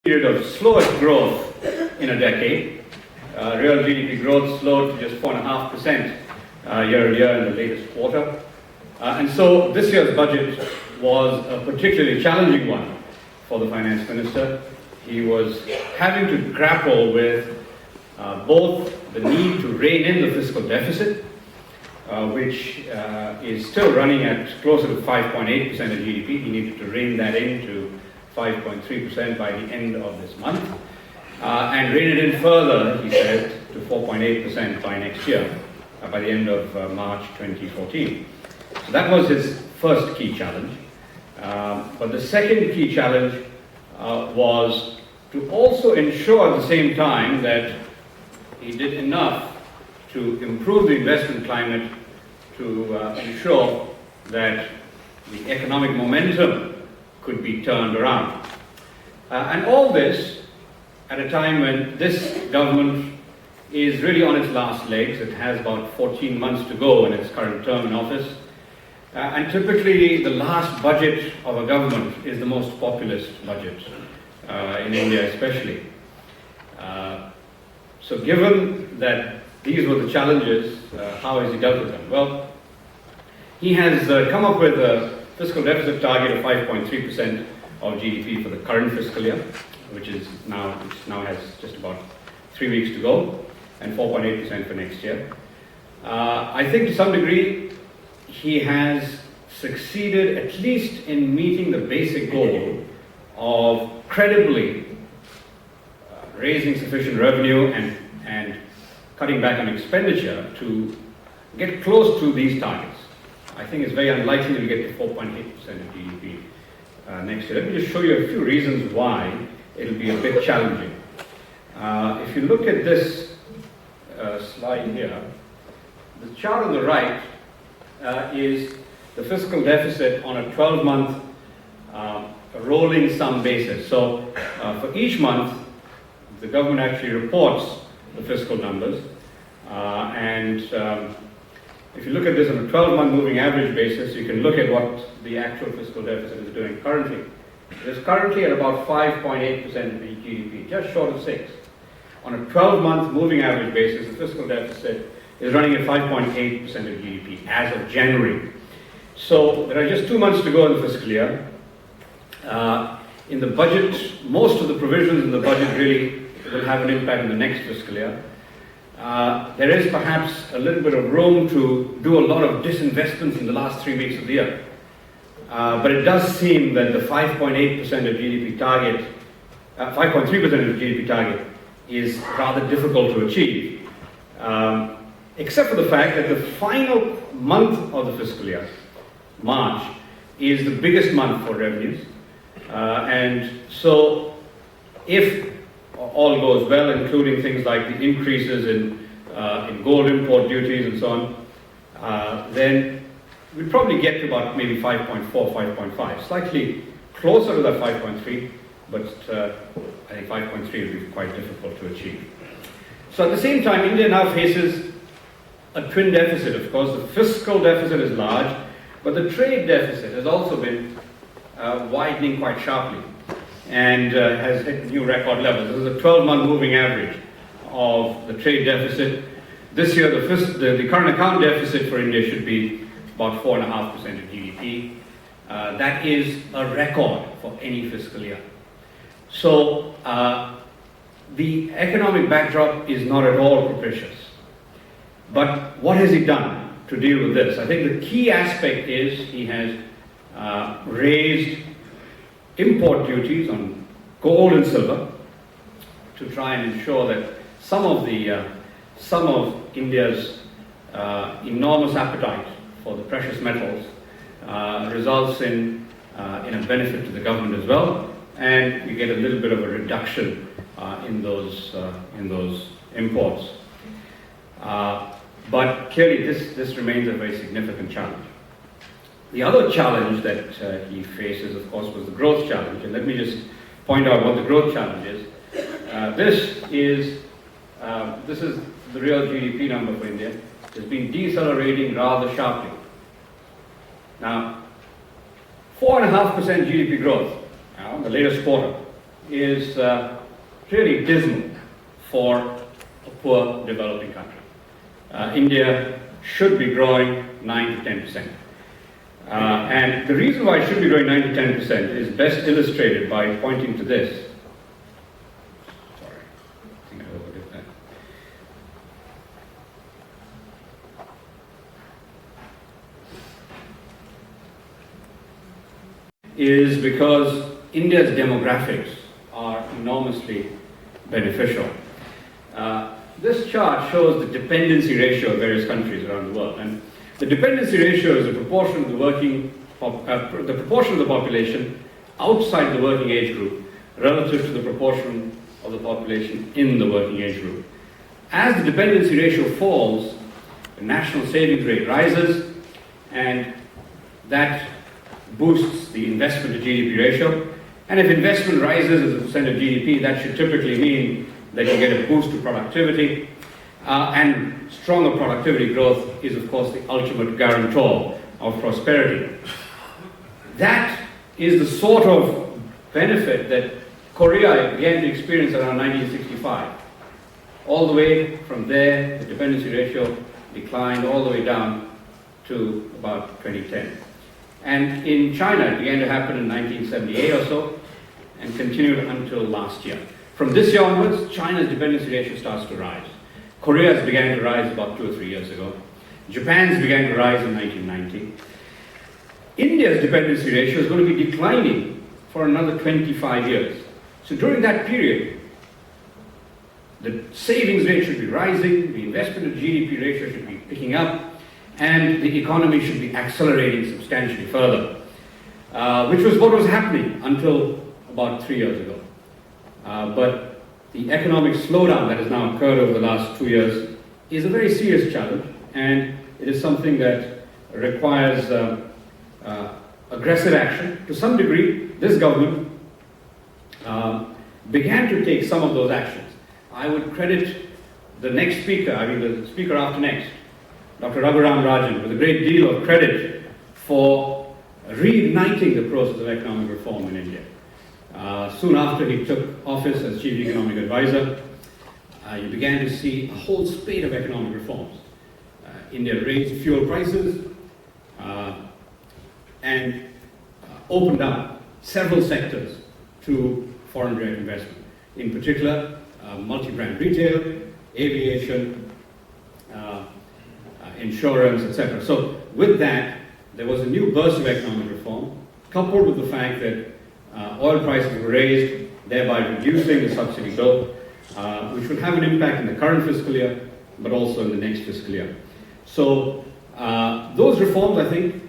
Period of slowest growth in a decade. Real GDP growth slowed to just 4.5% year-on-year in the latest quarter. And so this year's budget was a particularly challenging one for the finance minister. He was having to grapple with both the need to rein in the fiscal deficit, which is still running at closer to 5.8% of GDP. He needed to rein that in to 5.3% by the end of this month, and rein it in further, he said, to 4.8% by next year, by the end of March 2014. So that was his first key challenge. But the second key challenge was to also ensure at the same time that he did enough to improve the investment climate to ensure that the economic momentum could be turned around. And all this at a time when this government is really on its last legs. It has about 14 months to go in its current term in office. And typically the last budget of a government is the most populist budget, in India especially. So given that these were the challenges, how has he dealt with them? Well, he has come up with a fiscal deficit target of 5.3% of GDP for the current fiscal year, which now has just about 3 weeks to go, and 4.8% for next year. I think to some degree he has succeeded at least in meeting the basic goal of credibly raising sufficient revenue and cutting back on expenditure to get close to these targets. I think it's very unlikely we'll get to 4.8% of GDP next year. Let me just show you a few reasons why it'll be a bit challenging. If you look at this slide here, the chart on the right is the fiscal deficit on a 12-month rolling sum basis. So for each month, the government actually reports the fiscal numbers, and if you look at this on a 12-month moving average basis, you can look at what the actual fiscal deficit is doing currently. It is currently at about 5.8% of the GDP, just short of 6. On a 12-month moving average basis, the fiscal deficit is running at 5.8% of GDP as of January. So there are just 2 months to go in the fiscal year. In the budget, most of the provisions in the budget really will have an impact in the next fiscal year. There is perhaps a little bit of room to do a lot of disinvestments in the last 3 weeks of the year. But it does seem that the 5.8% of GDP target, 5.3% of GDP target is rather difficult to achieve. Except for the fact that the final month of the fiscal year, March, is the biggest month for revenues. And so if all goes well, including things like the increases in gold import duties and so on, then we'd probably get to about maybe 5.4, 5.5, slightly closer to that 5.3, but I think 5.3 would be quite difficult to achieve. So at the same time, India now faces a twin deficit. Of course, the fiscal deficit is large, but the trade deficit has also been widening quite sharply and has hit new record levels. This is a 12-month moving average of the trade deficit. This year, the current account deficit for India should be about 4.5% of GDP. That is a record for any fiscal year. So the economic backdrop is not at all propitious. But what has he done to deal with this? I think the key aspect is he has raised import duties on gold and silver to try and ensure that some of India's enormous appetite for the precious metals results in a benefit to the government as well, and we get a little bit of a reduction in those imports. But clearly this remains a very significant challenge. The other challenge that he faces, of course, was the growth challenge. And let me just point out what the growth challenge is. This is the real GDP number for India. It's been decelerating rather sharply. Now, 4.5% GDP growth in the latest quarter. is really dismal for a poor developing country. India should be growing 9 to 10%. And the reason why it should be growing 9 to 10% is best illustrated by pointing to this. Sorry, I think I overdid that. Is because India's demographics are enormously beneficial. This chart shows the dependency ratio of various countries around the world, and the dependency ratio is the proportion of the proportion of the population outside the working age group relative to the proportion of the population in the working age group. As the dependency ratio falls, the national savings rate rises, and that boosts the investment to GDP ratio. And if investment rises as a percent of GDP, that should typically mean that you get a boost to productivity. And stronger productivity growth is, of course, the ultimate guarantor of prosperity. That is the sort of benefit that Korea began to experience around 1965. All the way from there, the dependency ratio declined all the way down to about 2010. And in China, it began to happen in 1978 or so, and continued until last year. From this year onwards, China's dependency ratio starts to rise. Korea's began to rise about 2 or 3 years ago. Japan's began to rise in 1990. India's dependency ratio is going to be declining for another 25 years. So during that period, the savings rate should be rising, the investment to GDP ratio should be picking up, and the economy should be accelerating substantially further, which was what was happening until about 3 years ago. But the economic slowdown that has now occurred over the last 2 years is a very serious challenge, and it is something that requires aggressive action. To some degree, this government began to take some of those actions. I would credit the next speaker, the speaker after next, Dr. Raghuram Rajan, with a great deal of credit for reigniting the process of economic reform in India. Soon after he took office as Chief Economic Advisor, you began to see a whole spate of economic reforms. India raised fuel prices and opened up several sectors to foreign direct investment. In particular, multi-brand retail, aviation, insurance, etc. So with that, there was a new burst of economic reform, coupled with the fact that oil prices were raised, thereby reducing the subsidy bill, which would have an impact in the current fiscal year, but also in the next fiscal year. So those reforms, I think,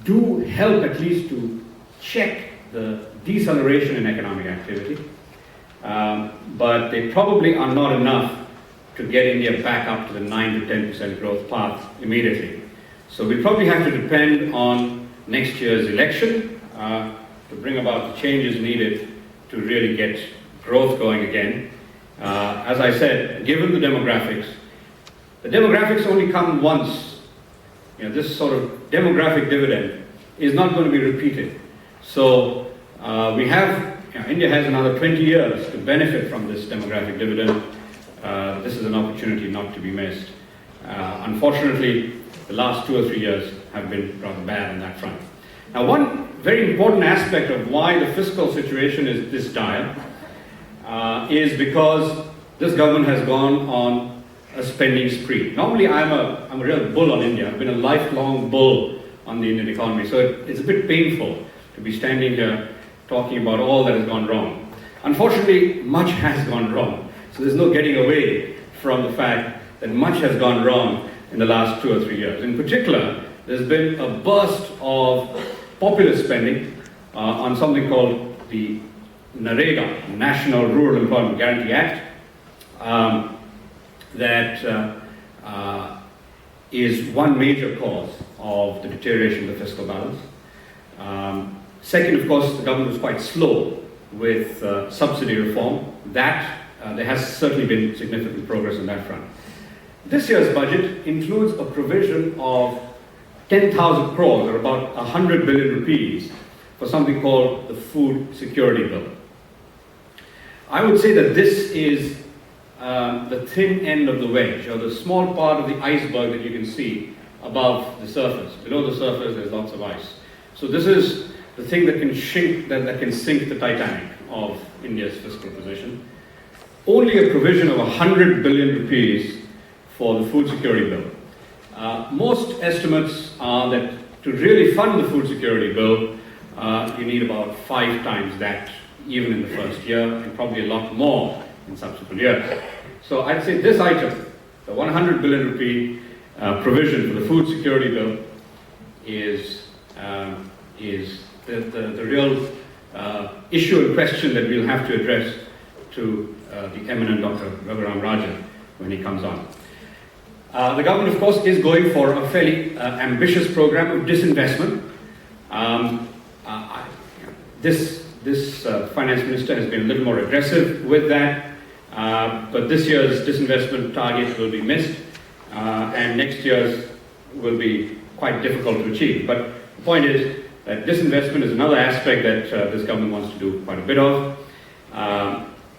do help at least to check the deceleration in economic activity, but they probably are not enough to get India back up to the 9 to 10% growth path immediately. So we probably have to depend on next year's election to bring about the changes needed to really get growth going again. As I said, given the demographics only come once. This sort of demographic dividend is not going to be repeated. So India has another 20 years to benefit from this demographic dividend. This is an opportunity not to be missed. Unfortunately, the last 2 or 3 years have been rather bad on that front. Now, one very important aspect of why the fiscal situation is this dire is because this government has gone on a spending spree. Normally, I'm a real bull on India. I've been a lifelong bull on the Indian economy, so it's a bit painful to be standing here talking about all that has gone wrong. Unfortunately, much has gone wrong. So there's no getting away from the fact that much has gone wrong in the last 2 or 3 years. In particular, there's been a burst of populist spending on something called the NREGA, National Rural Employment Guarantee Act, that is one major cause of the deterioration of the fiscal balance. Second, of course, the government was quite slow with subsidy reform. There has certainly been significant progress on that front. This year's budget includes a provision of 10,000 crores, or about 100 billion rupees, for something called the Food Security Bill. I would say that this is the thin end of the wedge, or the small part of the iceberg that you can see above the surface. Below the surface, there's lots of ice. So this is the thing that can sink, that can sink the Titanic of India's fiscal position. Only a provision of 100 billion rupees for the food security bill. Most estimates are that to really fund the food security bill, you need about 5 times that, even in the first year, and probably a lot more in subsequent years. So I'd say this item, the 100 billion rupee provision for the food security bill, is the real issue and question that we'll have to address to the eminent Dr. Raghuram Rajan when he comes on. The government, of course, is going for a fairly ambitious program of disinvestment. This finance minister has been a little more aggressive with that, but this year's disinvestment target will be missed, and next year's will be quite difficult to achieve. But the point is that disinvestment is another aspect that this government wants to do quite a bit of.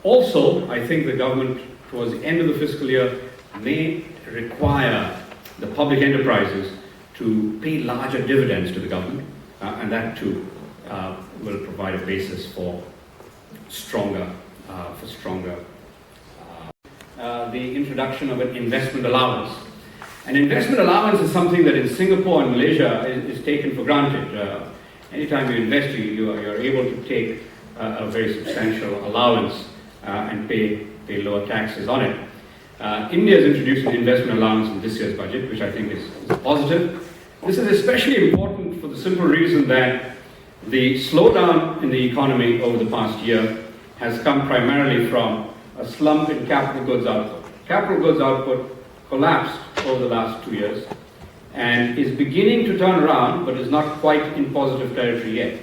Also, I think the government, towards the end of the fiscal year, may require the public enterprises to pay larger dividends to the government, and that too will provide a basis for stronger, the introduction of an investment allowance. An investment allowance is something that in Singapore and Malaysia is taken for granted. Anytime you invest, you're able to take a very substantial allowance and pay lower taxes on it. India has introduced an investment allowance in this year's budget, which I think is positive. This is especially important for the simple reason that the slowdown in the economy over the past year has come primarily from a slump in capital goods output. Capital goods output collapsed over the last 2 years and is beginning to turn around, but is not quite in positive territory yet.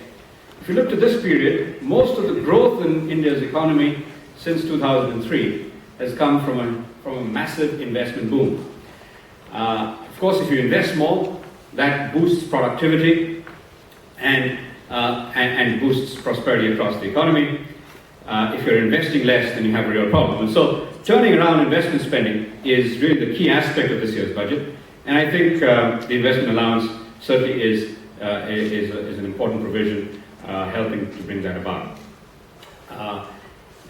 If you look to this period, most of the growth in India's economy since 2003 has come from a massive investment boom. Of course, if you invest more, that boosts productivity and boosts prosperity across the economy. If you're investing less, then you have a real problem. And so turning around investment spending is really the key aspect of this year's budget. And I think the investment allowance certainly is an important provision helping to bring that about.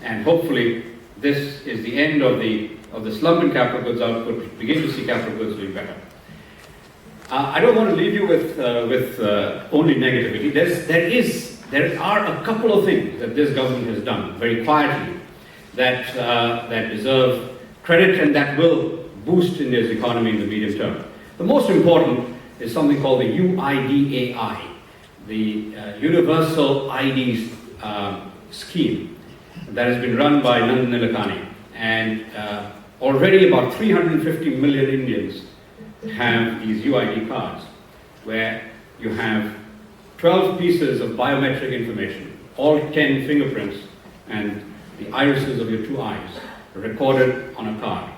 And hopefully this is the end of the slump in capital goods output. We begin to see capital goods doing better. I don't want to leave you with only negativity. There are a couple of things that this government has done very quietly that deserve credit and that will boost India's economy in the medium term. The most important is something called the UIDAI, the Universal ID scheme that has been run by Nandan Nilekani, and already about 350 million Indians have these UID cards where you have 12 pieces of biometric information, all 10 fingerprints and the irises of your 2 eyes recorded on a card.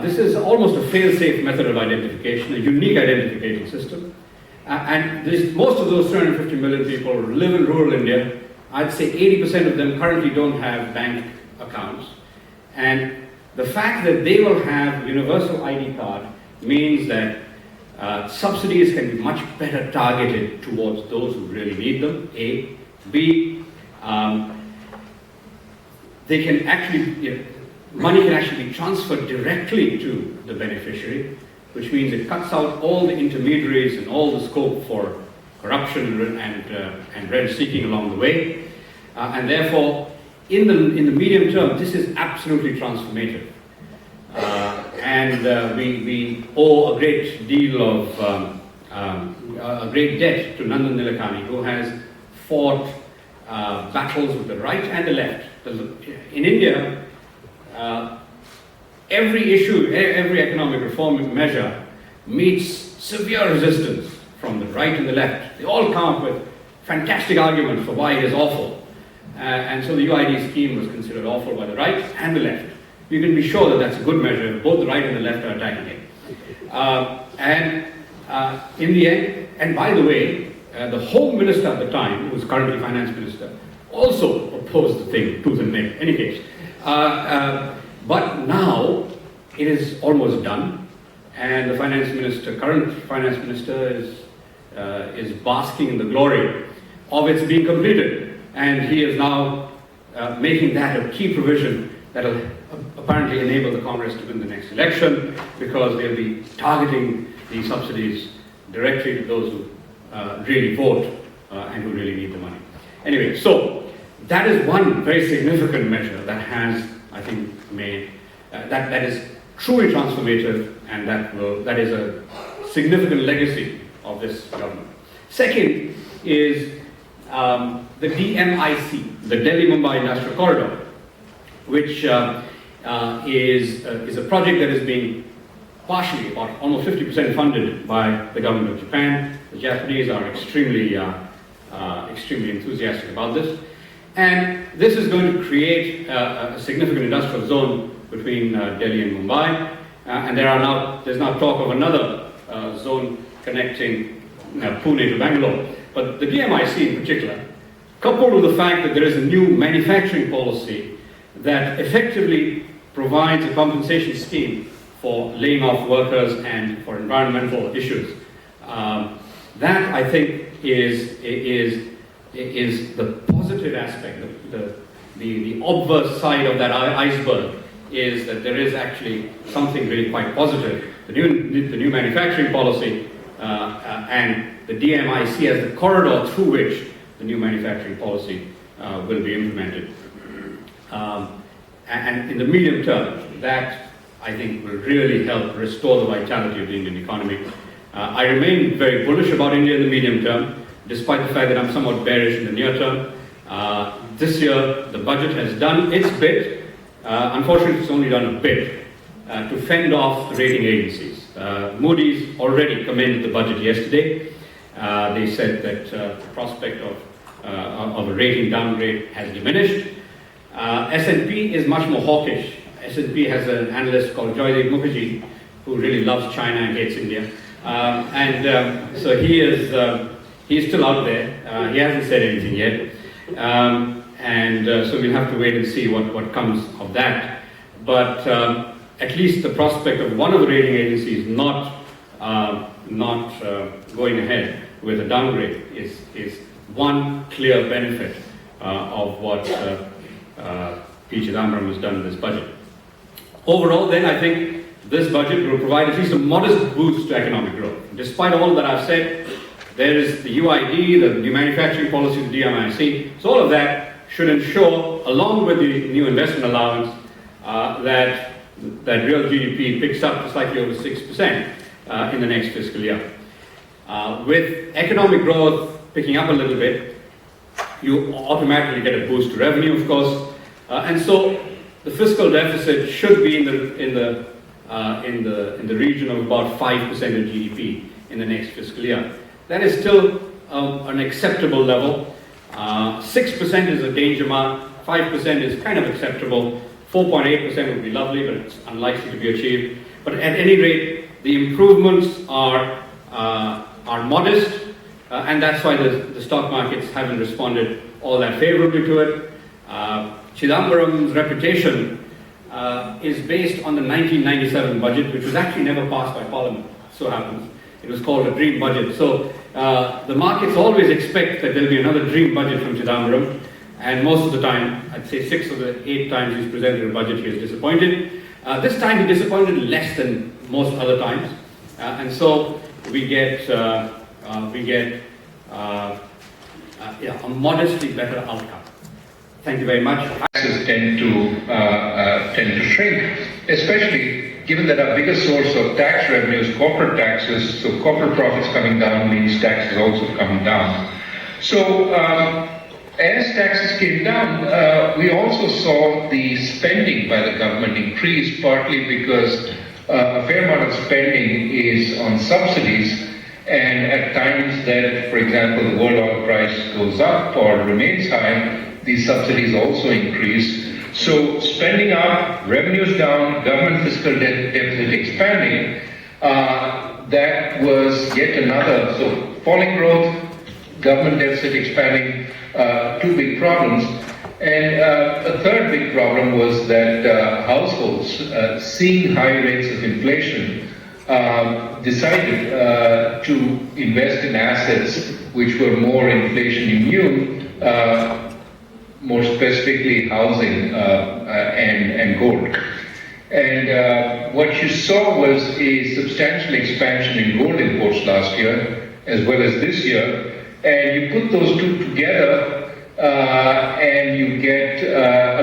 This is almost a fail-safe method of identification, a unique identification system. And most of those 350 million people live in rural India. I'd say 80% of them currently don't have bank accounts. And the fact that they will have universal ID card means that subsidies can be much better targeted towards those who really need them, A. B, they can actually, money can actually be transferred directly to the beneficiary, which means it cuts out all the intermediaries and all the scope for corruption and rent-seeking along the way. And therefore, in the medium term, this is absolutely transformative. And we owe a great deal of, a great debt to Nandan Nilekani, who has fought battles with the right and the left. In India, every issue, every economic reform measure meets severe resistance from the right and the left. They all come up with fantastic arguments for why it is awful. And so the UID scheme was considered awful by the right and the left. You can be sure that that's a good measure. Both the right and the left are attacking it. In the end, and by the way, the Home Minister at the time, who was currently Finance Minister, also opposed the thing tooth and nail. Any case, but now it is almost done, and the current finance minister, is basking in the glory of its being completed, and he is now making that a key provision that will apparently enable the Congress to win the next election, because they'll be targeting these subsidies directly to those who really vote and who really need the money. Anyway, so that is one very significant measure that has, I think, made that is truly transformative, and that is a significant legacy of this government. Second is the DMIC, the Delhi-Mumbai Industrial Corridor, which is a project that is being partially, about almost 50% funded by the government of Japan. The Japanese are extremely enthusiastic about this. And this is going to create a significant industrial zone between Delhi and Mumbai. And there's now talk of another zone connecting Pune to Bangalore. But the DMIC in particular, coupled with the fact that there is a new manufacturing policy that effectively provides a compensation scheme for laying off workers and for environmental issues, that I think is the positive aspect. The obverse side of that iceberg is that there is actually something really quite positive. The new manufacturing policy and the DMIC as the corridor through which the new manufacturing policy will be implemented. And in the medium term, that I think will really help restore the vitality of the Indian economy. I remain very bullish about India in the medium term, despite the fact that I'm somewhat bearish in the near term. This year, the budget has done its bit. Unfortunately, it's only done a bit to fend off the rating agencies. Moody's already commended the budget yesterday. They said that the prospect of a rating downgrade has diminished. S&P is much more hawkish. S&P has an analyst called Joydeep Mukherjee, who really loves China and hates India. So he's still out there. He hasn't said anything yet. So we'll have to wait and see what comes of that. But at least the prospect of one of the rating agencies not going ahead with a downgrade is one clear benefit of what P. Chidambaram has done in this budget. Overall, then, I think this budget will provide at least a modest boost to economic growth. Despite all that I've said, there is the UID, the new manufacturing policy, the DMIC. So all of that should ensure, along with the new investment allowance, that real GDP picks up to slightly over 6% in the next fiscal year. With economic growth picking up a little bit, you automatically get a boost to revenue, of course, and so the fiscal deficit should be in the region of about 5% of GDP in the next fiscal year. That is still an acceptable level. 6% is a danger mark. 5% is kind of acceptable. 4.8% would be lovely, but it's unlikely to be achieved. But at any rate, the improvements are modest, and that's why the stock markets haven't responded all that favorably to it. Chidambaram's reputation is based on the 1997 budget, which was actually never passed by Parliament, so happens. It was called a dream budget. So the markets always expect that there'll be another dream budget from Chidambaram, and most of the time, I'd say 6 of the 8 times he's presented a budget, he is disappointed. This time he disappointed less than most other times, and so we get a modestly better outcome. Thank you very much. Taxes tend to shrink, especially given that our biggest source of tax revenue is corporate taxes. So corporate profits coming down means taxes also coming down. So as taxes came down, we also saw the spending by the government increase, partly because a fair amount of spending is on subsidies. And at times that, for example, the world oil price goes up or remains high, these subsidies also increase. So spending up, revenues down, government fiscal deficit expanding, that was yet another. So falling growth, government deficit expanding, two big problems. And a third big problem was that households, seeing high rates of inflation, decided to invest in assets which were more inflation immune, more specifically housing and gold. And what you saw was a substantial expansion in gold imports last year, as well as this year. And you put those two together, and you get,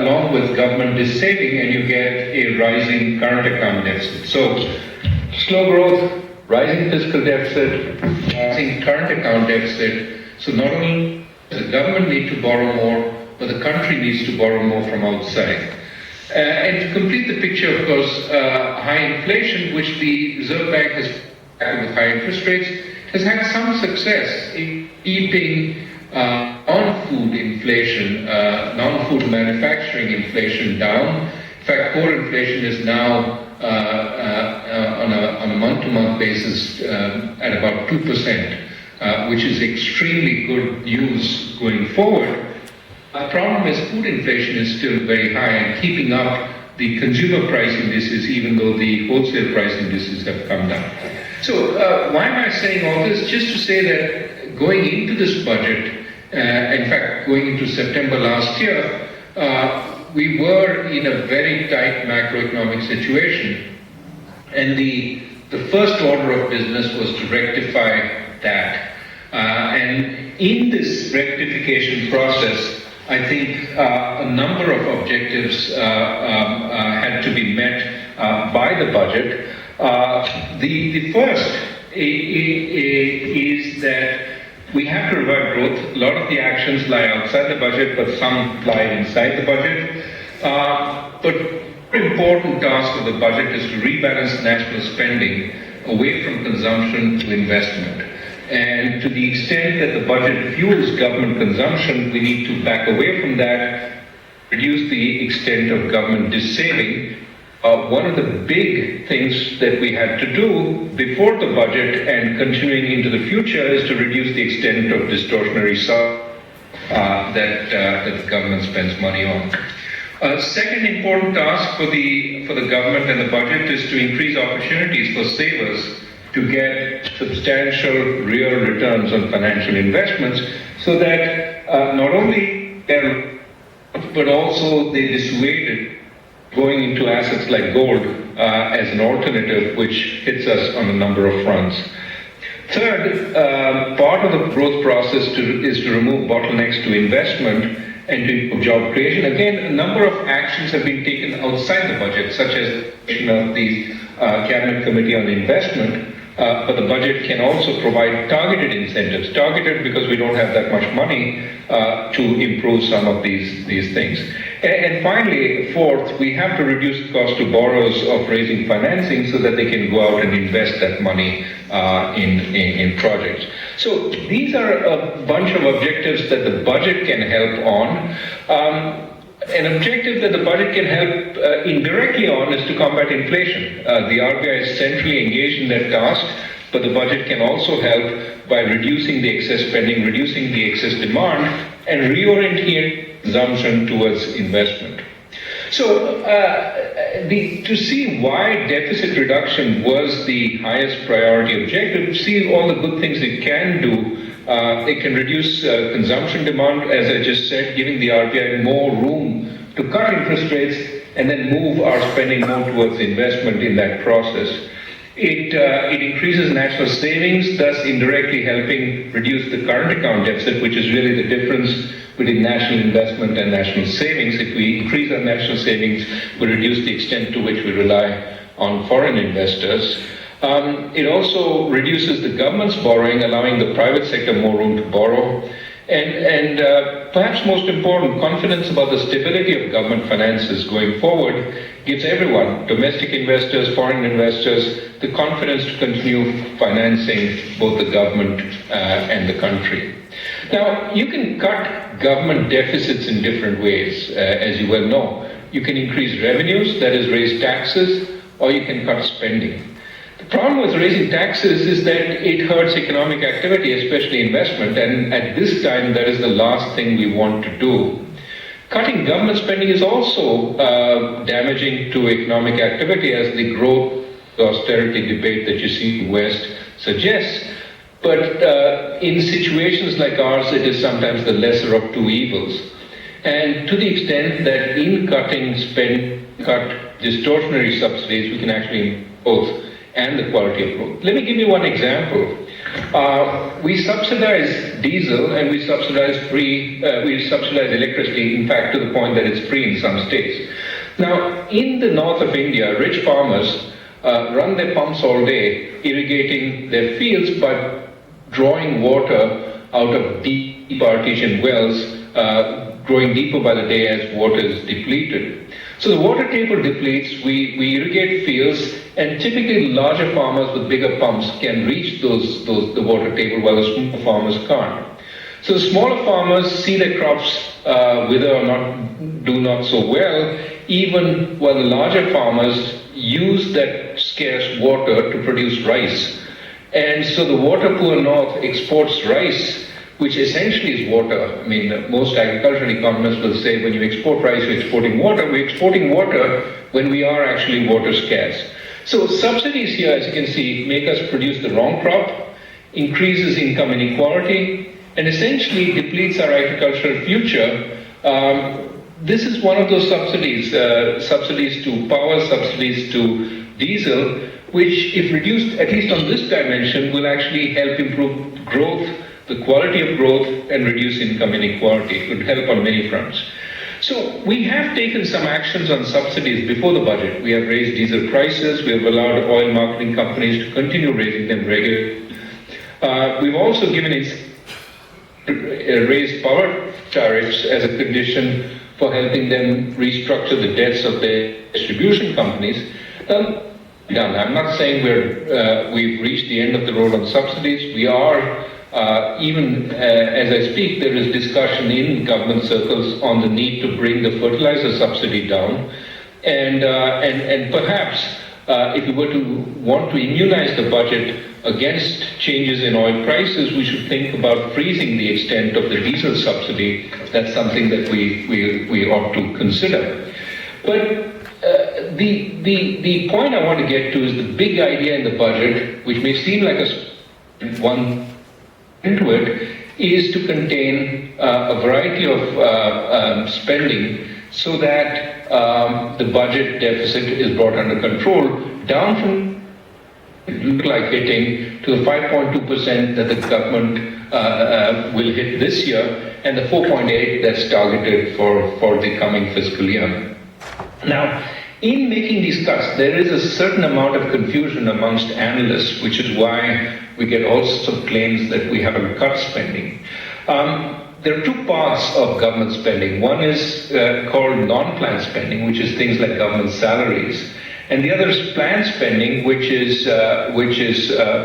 along with government saving, and you get a rising current account deficit. So, slow growth, rising fiscal deficit, rising current account deficit. So not only does the government need to borrow more, but the country needs to borrow more from outside. And to complete the picture, of course, high inflation, which the Reserve Bank has with high interest rates, has had some success in keeping non-food inflation, non-food manufacturing inflation down. In fact, core inflation is now on a month-to-month basis at about 2%, which is extremely good news going forward. The problem is food inflation is still very high and keeping up the consumer price indices, even though the wholesale price indices have come down. So why am I saying all this? Just to say that going into this budget, in fact, going into September last year, we were in a very tight macroeconomic situation. And the first order of business was to rectify that. And in this rectification process, I think a number of objectives had to be met by the budget. The first is that we have to revive growth. A lot of the actions lie outside the budget, but some lie inside the budget. But the important task of the budget is to rebalance national spending away from consumption to investment. And to the extent that the budget fuels government consumption, we need to back away from that, reduce the extent of government dissaving. One of the big things that we had to do before the budget and continuing into the future is to reduce the extent of distortionary that the government spends money on. Second important task for the government and the budget is to increase opportunities for savers to get substantial real returns on financial investments, so that not only they're, but also they dissuaded going into assets like gold as an alternative, which hits us on a number of fronts. Third, part of the growth process is to remove bottlenecks to investment and to improve job creation. Again, a number of actions have been taken outside the budget, such as the Cabinet Committee on Investment, but the budget can also provide targeted incentives, targeted because we don't have that much money to improve some of these things. And finally, fourth, we have to reduce the cost to borrowers of raising financing so that they can go out and invest that money in projects. So these are a bunch of objectives that the budget can help on. An objective that the budget can help indirectly on is to combat inflation. The RBI is centrally engaged in that task, but the budget can also help by reducing the excess spending, reducing the excess demand, and reorienting consumption towards investment. So to see why deficit reduction was the highest priority objective, see all the good things it can do. It can reduce consumption demand, as I just said, giving the RBI more room to cut interest rates and then move our spending more towards investment in that process. It increases national savings, thus indirectly helping reduce the current account deficit, which is really the difference between national investment and national savings. If we increase our national savings, we reduce the extent to which we rely on foreign investors. It also reduces the government's borrowing, allowing the private sector more room to borrow. And perhaps most important, confidence about the stability of government finances going forward gives everyone, domestic investors, foreign investors, the confidence to continue financing both the government and the country. Now, you can cut government deficits in different ways, as you well know. You can increase revenues, that is, raise taxes, or you can cut spending. The problem with raising taxes is that it hurts economic activity, especially investment, and at this time that is the last thing we want to do. Cutting government spending is also damaging to economic activity, as the growth austerity debate that you see in the West suggests. But in situations like ours, it is sometimes the lesser of two evils. And to the extent that in cutting spend, cut distortionary subsidies, we can actually both and the quality of growth. Let me give you one example. We subsidize diesel and we subsidize electricity, in fact, to the point that it's free in some states. Now, in the north of India, rich farmers run their pumps all day, irrigating their fields by drawing water out of deep artesian wells, growing deeper by the day as water is depleted. So the water table depletes, we irrigate fields, and typically larger farmers with bigger pumps can reach the water table while the smaller farmers can't. So the smaller farmers see their crops wither or do not so well, even while the larger farmers use that scarce water to produce rice. And so the water poor north exports rice, which essentially is water. I mean, most agricultural economists will say when you export rice, you're exporting water. We're exporting water when we are actually water scarce. So subsidies here, as you can see, make us produce the wrong crop, increases income inequality, and essentially depletes our agricultural future. This is one of those subsidies, subsidies to power, subsidies to diesel, which, if reduced at least on this dimension, will actually help improve growth, the quality of growth, and reduce income inequality. It would help on many fronts. So we have taken some actions on subsidies before the budget. We have raised diesel prices. We have allowed oil marketing companies to continue raising them regularly. We've also given raised power tariffs as a condition for helping them restructure the debts of their distribution companies. I'm not saying we've reached the end of the road on subsidies. We are. Even as I speak, there is discussion in government circles on the need to bring the fertilizer subsidy down, and perhaps if we were to want to immunize the budget against changes in oil prices, we should think about freezing the extent of the diesel subsidy. That's something that we ought to consider. But the point I want to get to is the big idea in the budget, which may seem like one into it, is to contain a variety of spending so that the budget deficit is brought under control, down from look like hitting to the 5.2% that the government will hit this year, and the 4.8 that's targeted for the coming fiscal year. Now, in making these cuts, there is a certain amount of confusion amongst analysts, which is why we get all sorts of claims that we haven't cut spending. There are two parts of government spending. One is called non-planned spending, which is things like government salaries, and the other is planned spending, which is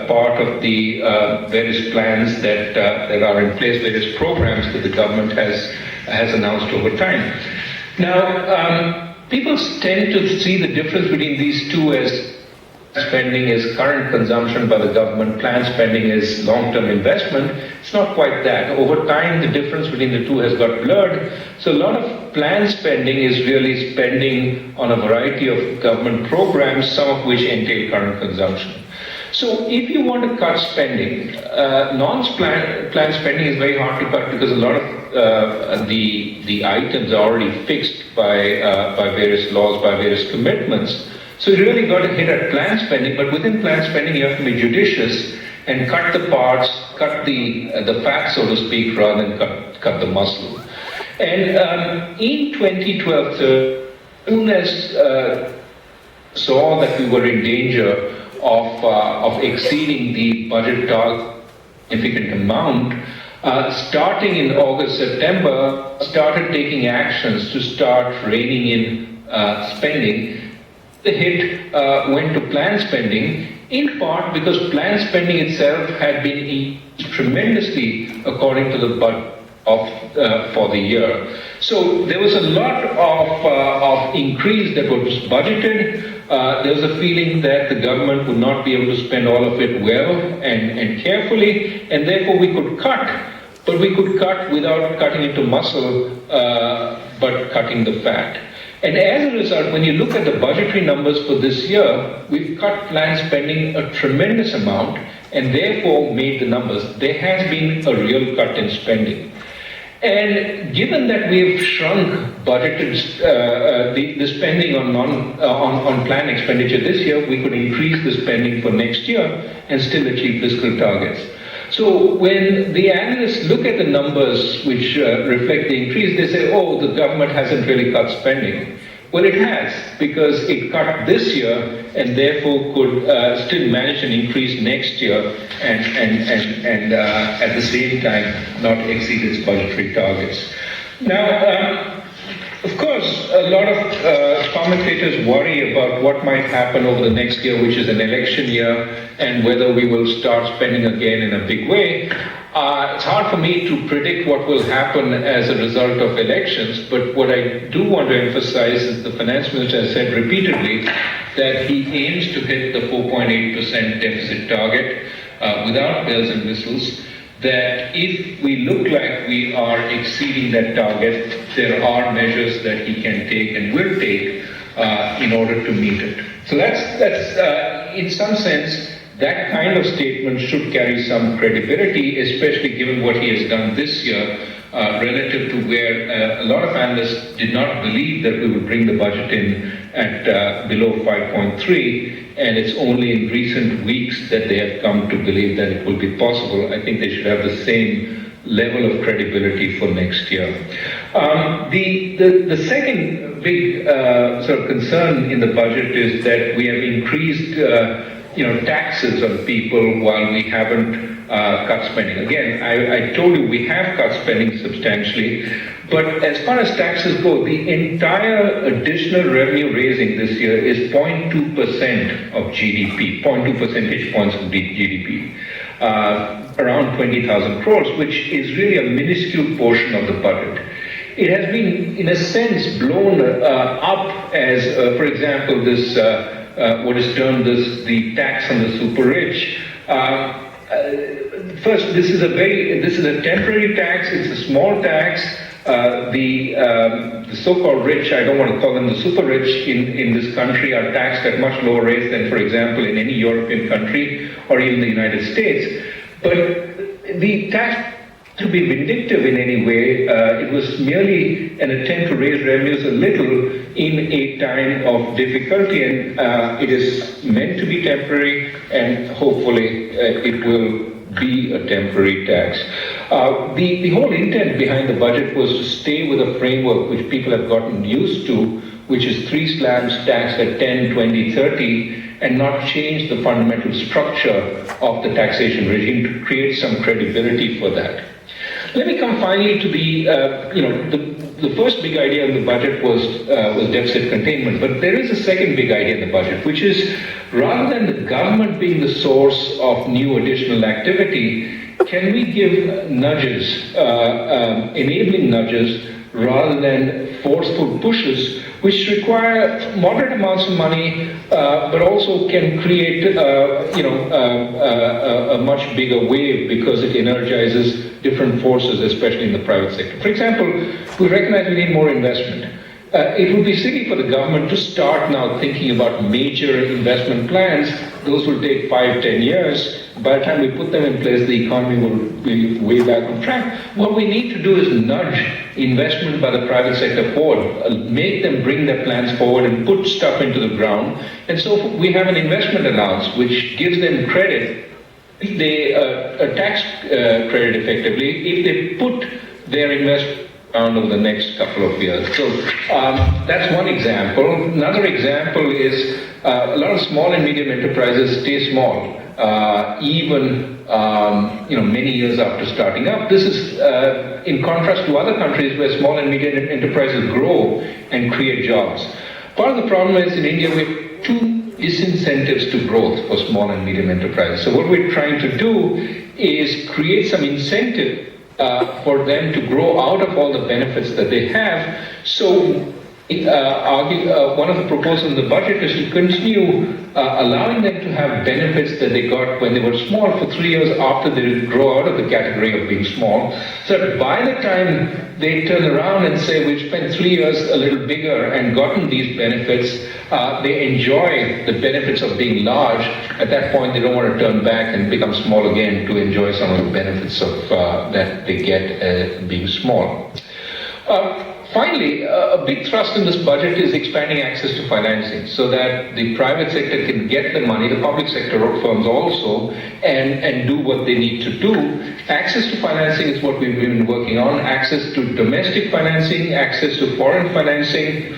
part of the various plans that are in place, various programs that the government has announced over time. Now, people tend to see the difference between these two as spending is current consumption by the government, planned spending is long-term investment. It's not quite that. Over time, the difference between the two has got blurred. So a lot of planned spending is really spending on a variety of government programs, some of which entail current consumption. So if you want to cut spending, non-planned spending is very hard to cut because a lot of the items are already fixed by various laws, by various commitments. So you really got to hit at planned spending, but within planned spending you have to be judicious and cut the parts, cut the fat, so to speak, rather than cut the muscle. And in 2012, as soon as saw that we were in danger of exceeding the budget target significant amount, starting in August, September, started taking actions to start reining in spending. The hit went to planned spending, in part because planned spending itself had been tremendously according to the budget for the year. So there was a lot of increase that was budgeted. There was a feeling that the government would not be able to spend all of it well and carefully, and therefore we could cut. But we could cut without cutting into muscle, but cutting the fat. And as a result, when you look at the budgetary numbers for this year, we've cut planned spending a tremendous amount and therefore made the numbers. There has been a real cut in spending. And given that we've shrunk budgeted the spending on planned expenditure this year, we could increase the spending for next year and still achieve fiscal targets. So when the analysts look at the numbers which reflect the increase, they say, oh, the government hasn't really cut spending. Well, it has, because it cut this year and therefore could still manage an increase next year and at the same time not exceed its budgetary targets. Now, of course, a lot of commentators worry about what might happen over the next year, which is an election year, and whether we will start spending again in a big way. It's hard for me to predict what will happen as a result of elections, but what I do want to emphasize is the finance minister has said repeatedly that he aims to hit the 4.8% deficit target without bells and whistles, that if we look like we are exceeding that target, there are measures that he can take and will take in order to meet it. So that's in some sense, that kind of statement should carry some credibility, especially given what he has done this year, relative to where a lot of analysts did not believe that we would bring the budget in at below 5.3, and it's only in recent weeks that they have come to believe that it will be possible. I think they should have the same level of credibility for next year. The second big sort of concern in the budget is that we have increased taxes on people while we haven't cut spending. Again, I told you we have cut spending substantially, but as far as taxes go, the entire additional revenue raising this year is 0.2% of GDP, 0.2 percentage points of GDP, around 20,000 crores, which is really a minuscule portion of the budget. It has been, in a sense, blown up as, for example, this what is termed the tax on the super rich. First, this is a temporary tax. It's a small tax. The so-called rich, I don't want to call them the super rich in this country, are taxed at much lower rates than, for example, in any European country or even the United States. But the tax to be vindictive in any way, it was merely an attempt to raise revenues a little in a time of difficulty, and it is meant to be temporary, and hopefully it will be a temporary tax. The whole intent behind the budget was to stay with a framework which people have gotten used to, which is 3 slabs taxed at 10, 20, 30, and not change the fundamental structure of the taxation regime to create some credibility for that. Let me come finally to the first big idea in the budget was deficit containment, but there is a second big idea in the budget, which is rather than the government being the source of new additional activity, can we give nudges, enabling nudges, rather than forceful pushes, which require moderate amounts of money, but also can create, a much bigger wave because it energizes different forces, especially in the private sector. For example, we recognize we need more investment. It would be silly for the government to start now thinking about major investment plans. Those will take 5-10 years. By the time we put them in place, the economy will be way back on track. What we need to do is nudge investment by the private sector forward, make them bring their plans forward and put stuff into the ground. And so we have an investment allowance which gives them credit, a tax credit effectively, if they put their investment around over the next couple of years. So that's one example. Another example is a lot of small and medium enterprises stay small, even many years after starting up. This is in contrast to other countries where small and medium enterprises grow and create jobs. Part of the problem is in India we have 2 disincentives to growth for small and medium enterprises. So what we're trying to do is create some incentive for them to grow out of all the benefits that they have. So one of the proposals in the budget is to continue allowing them to have benefits that they got when they were small for 3 years after they grow out of the category of being small. So that by the time they turn around and say, we've spent 3 years a little bigger and gotten these benefits, they enjoy the benefits of being large. At that point, they don't want to turn back and become small again to enjoy some of the benefits of that they get being small. Finally, a big thrust in this budget is expanding access to financing so that the private sector can get the money, the public sector firms also, and do what they need to do. Access to financing is what we've been working on, access to domestic financing, access to foreign financing,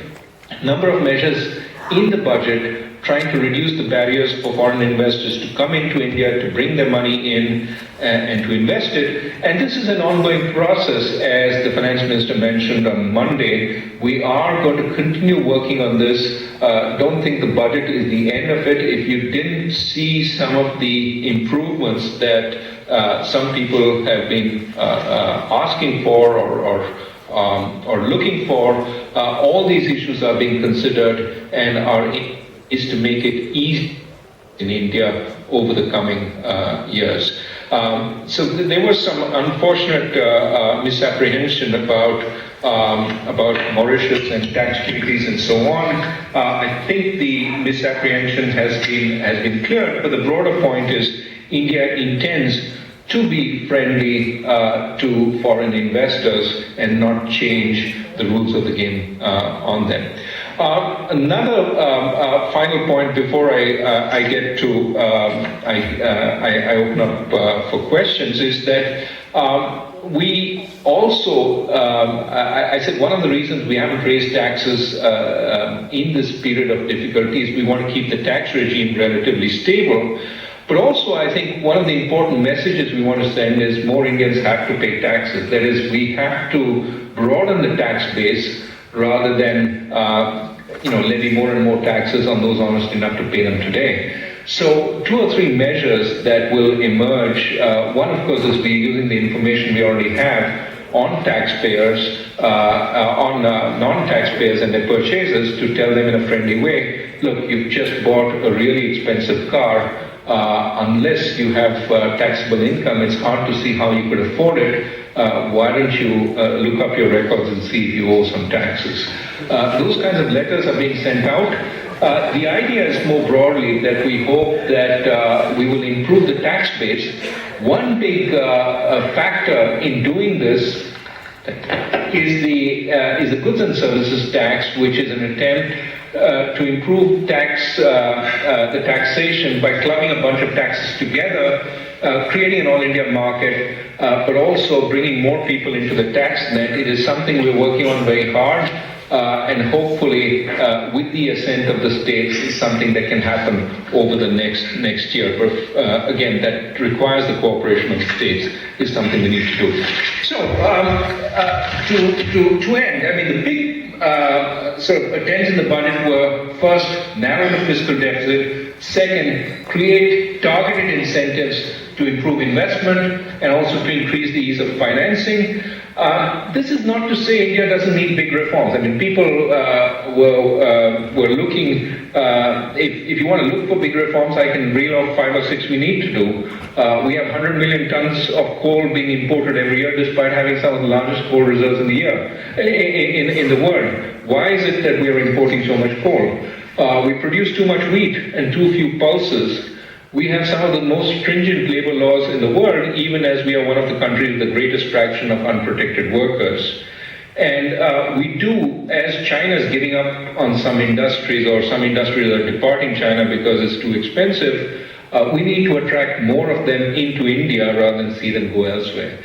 number of measures in the budget trying to reduce the barriers for foreign investors to come into India, to bring their money in and to invest it. And this is an ongoing process. As the finance minister mentioned on Monday, we are going to continue working on this. Don't think the budget is the end of it. If you didn't see some of the improvements that some people have been asking for or looking for, all these issues are being considered and is to make it easy in India over the coming years. So there was some unfortunate misapprehension about Mauritius and tax treaties and so on. I think the misapprehension has been cleared, but the broader point is India intends to be friendly to foreign investors and not change the rules of the game on them. Another final point before I get to I open up for questions is that we also I said one of the reasons we haven't raised taxes in this period of difficulty is we want to keep the tax regime relatively stable. But also, I think one of the important messages we want to send is more Indians have to pay taxes. That is, we have to broaden the tax base rather than levy more and more taxes on those honest enough to pay them today. So 2 or 3 measures that will emerge. One, of course, is we're using the information we already have on taxpayers, on non-taxpayers and their purchases to tell them in a friendly way, look, you've just bought a really expensive car. Unless you have taxable income, it's hard to see how you could afford it. Why don't you look up your records and see if you owe some taxes? Those kinds of letters are being sent out. The idea is more broadly that we hope that we will improve the tax base. One big factor in doing this is the goods and services tax, which is an attempt to improve the taxation by clubbing a bunch of taxes together, creating an all-India market, but also bringing more people into the tax net. It is something we're working on very hard, and hopefully, with the assent of the states, is something that can happen over the next year. But again, that requires the cooperation of the states. Is something we need to do. So, to end, I mean, the big sort of attempts in the budget were first, narrow the fiscal deficit, second, create targeted incentives to improve investment and also to increase the ease of financing. This is not to say India doesn't need big reforms. I mean, people were looking, if you want to look for big reforms, I can reel off 5 or 6 we need to do. We have 100 million tons of coal being imported every year, despite having some of the largest coal reserves in the in the world. Why is it that we are importing so much coal? We produce too much wheat and too few pulses. We have some of the most stringent labor laws in the world, even as we are one of the countries with the greatest fraction of unprotected workers. And we do, as China is giving up on some industries, or some industries are departing China because it's too expensive, we need to attract more of them into India rather than see them go elsewhere.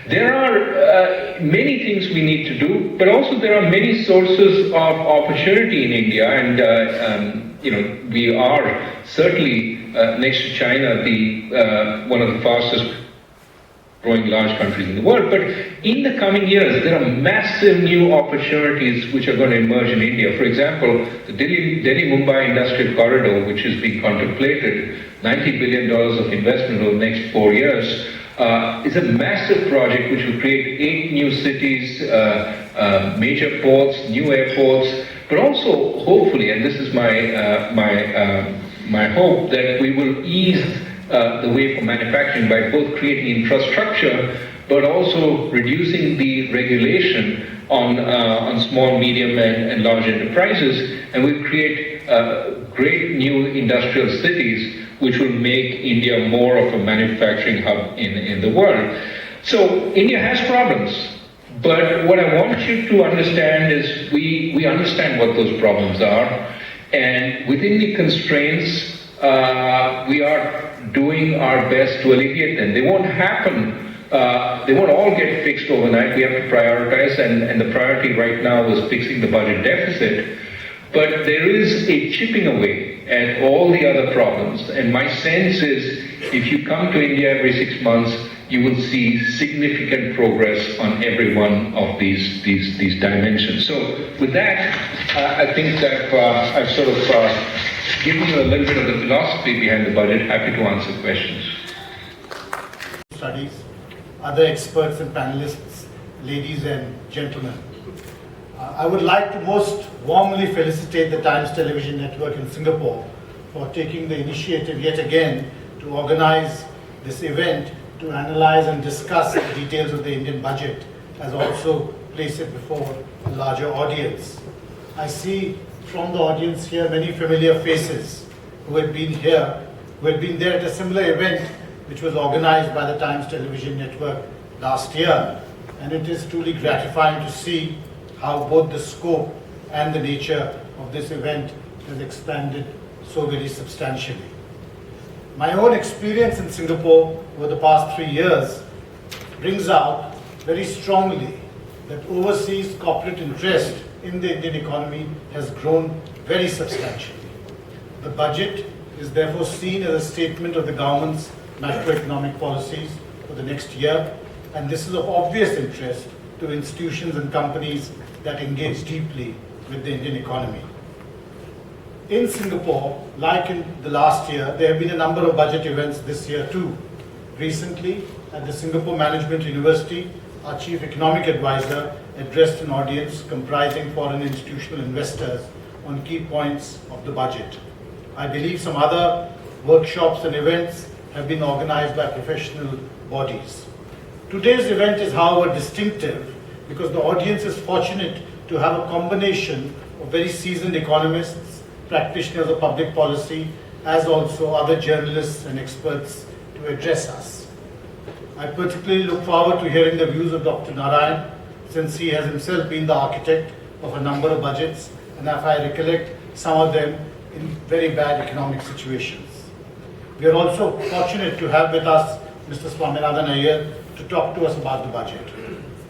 There are many things we need to do, but also there are many sources of opportunity in India, and we are certainly next to China one of the fastest growing large countries in the world. But in the coming years, there are massive new opportunities which are going to emerge in India. For example, the Delhi-Mumbai Industrial Corridor, which is being contemplated, $90 billion of investment over the next 4 years, It's a massive project which will create 8 new cities, major ports, new airports, but also hopefully, and this is my hope, that we will ease the way for manufacturing by both creating infrastructure, but also reducing the regulation on small, medium, and large enterprises, and we'll create great new industrial cities which will make India more of a manufacturing hub in the world. So India has problems, but what I want you to understand is we understand what those problems are, and within the constraints, we are doing our best to alleviate them. They won't happen. They won't all get fixed overnight. We have to prioritize, and the priority right now is fixing the budget deficit. But there is a chipping away at all the other problems. And my sense is, if you come to India every 6 months, you will see significant progress on every one of these dimensions. So with that, I think that I've sort of given you a little bit of the philosophy behind the budget. Happy to answer questions. Studies, other experts and panelists, ladies and gentlemen. I would like to most warmly felicitate the Times Television Network in Singapore for taking the initiative yet again to organize this event to analyze and discuss the details of the Indian budget, as also place it before a larger audience. I see from the audience here many familiar faces who had been here, who had been there at a similar event which was organized by the Times Television Network last year, and it is truly gratifying to see how both the scope and the nature of this event has expanded so very substantially. My own experience in Singapore over the past 3 years brings out very strongly that overseas corporate interest in the Indian economy has grown very substantially. The budget is therefore seen as a statement of the government's macroeconomic policies for the next year, and this is of obvious interest to institutions and companies that engage deeply with the Indian economy. In Singapore, like in the last year, there have been a number of budget events this year too. Recently, at the Singapore Management University, our Chief Economic Advisor addressed an audience comprising foreign institutional investors on key points of the budget. I believe some other workshops and events have been organized by professional bodies. Today's event is, however, distinctive because the audience is fortunate to have a combination of very seasoned economists, practitioners of public policy, as also other journalists and experts to address us. I particularly look forward to hearing the views of Dr. Narayan, since he has himself been the architect of a number of budgets, and if I recollect, some of them in very bad economic situations. We are also fortunate to have with us Mr. Swaminathan Iyer to talk to us about the budget.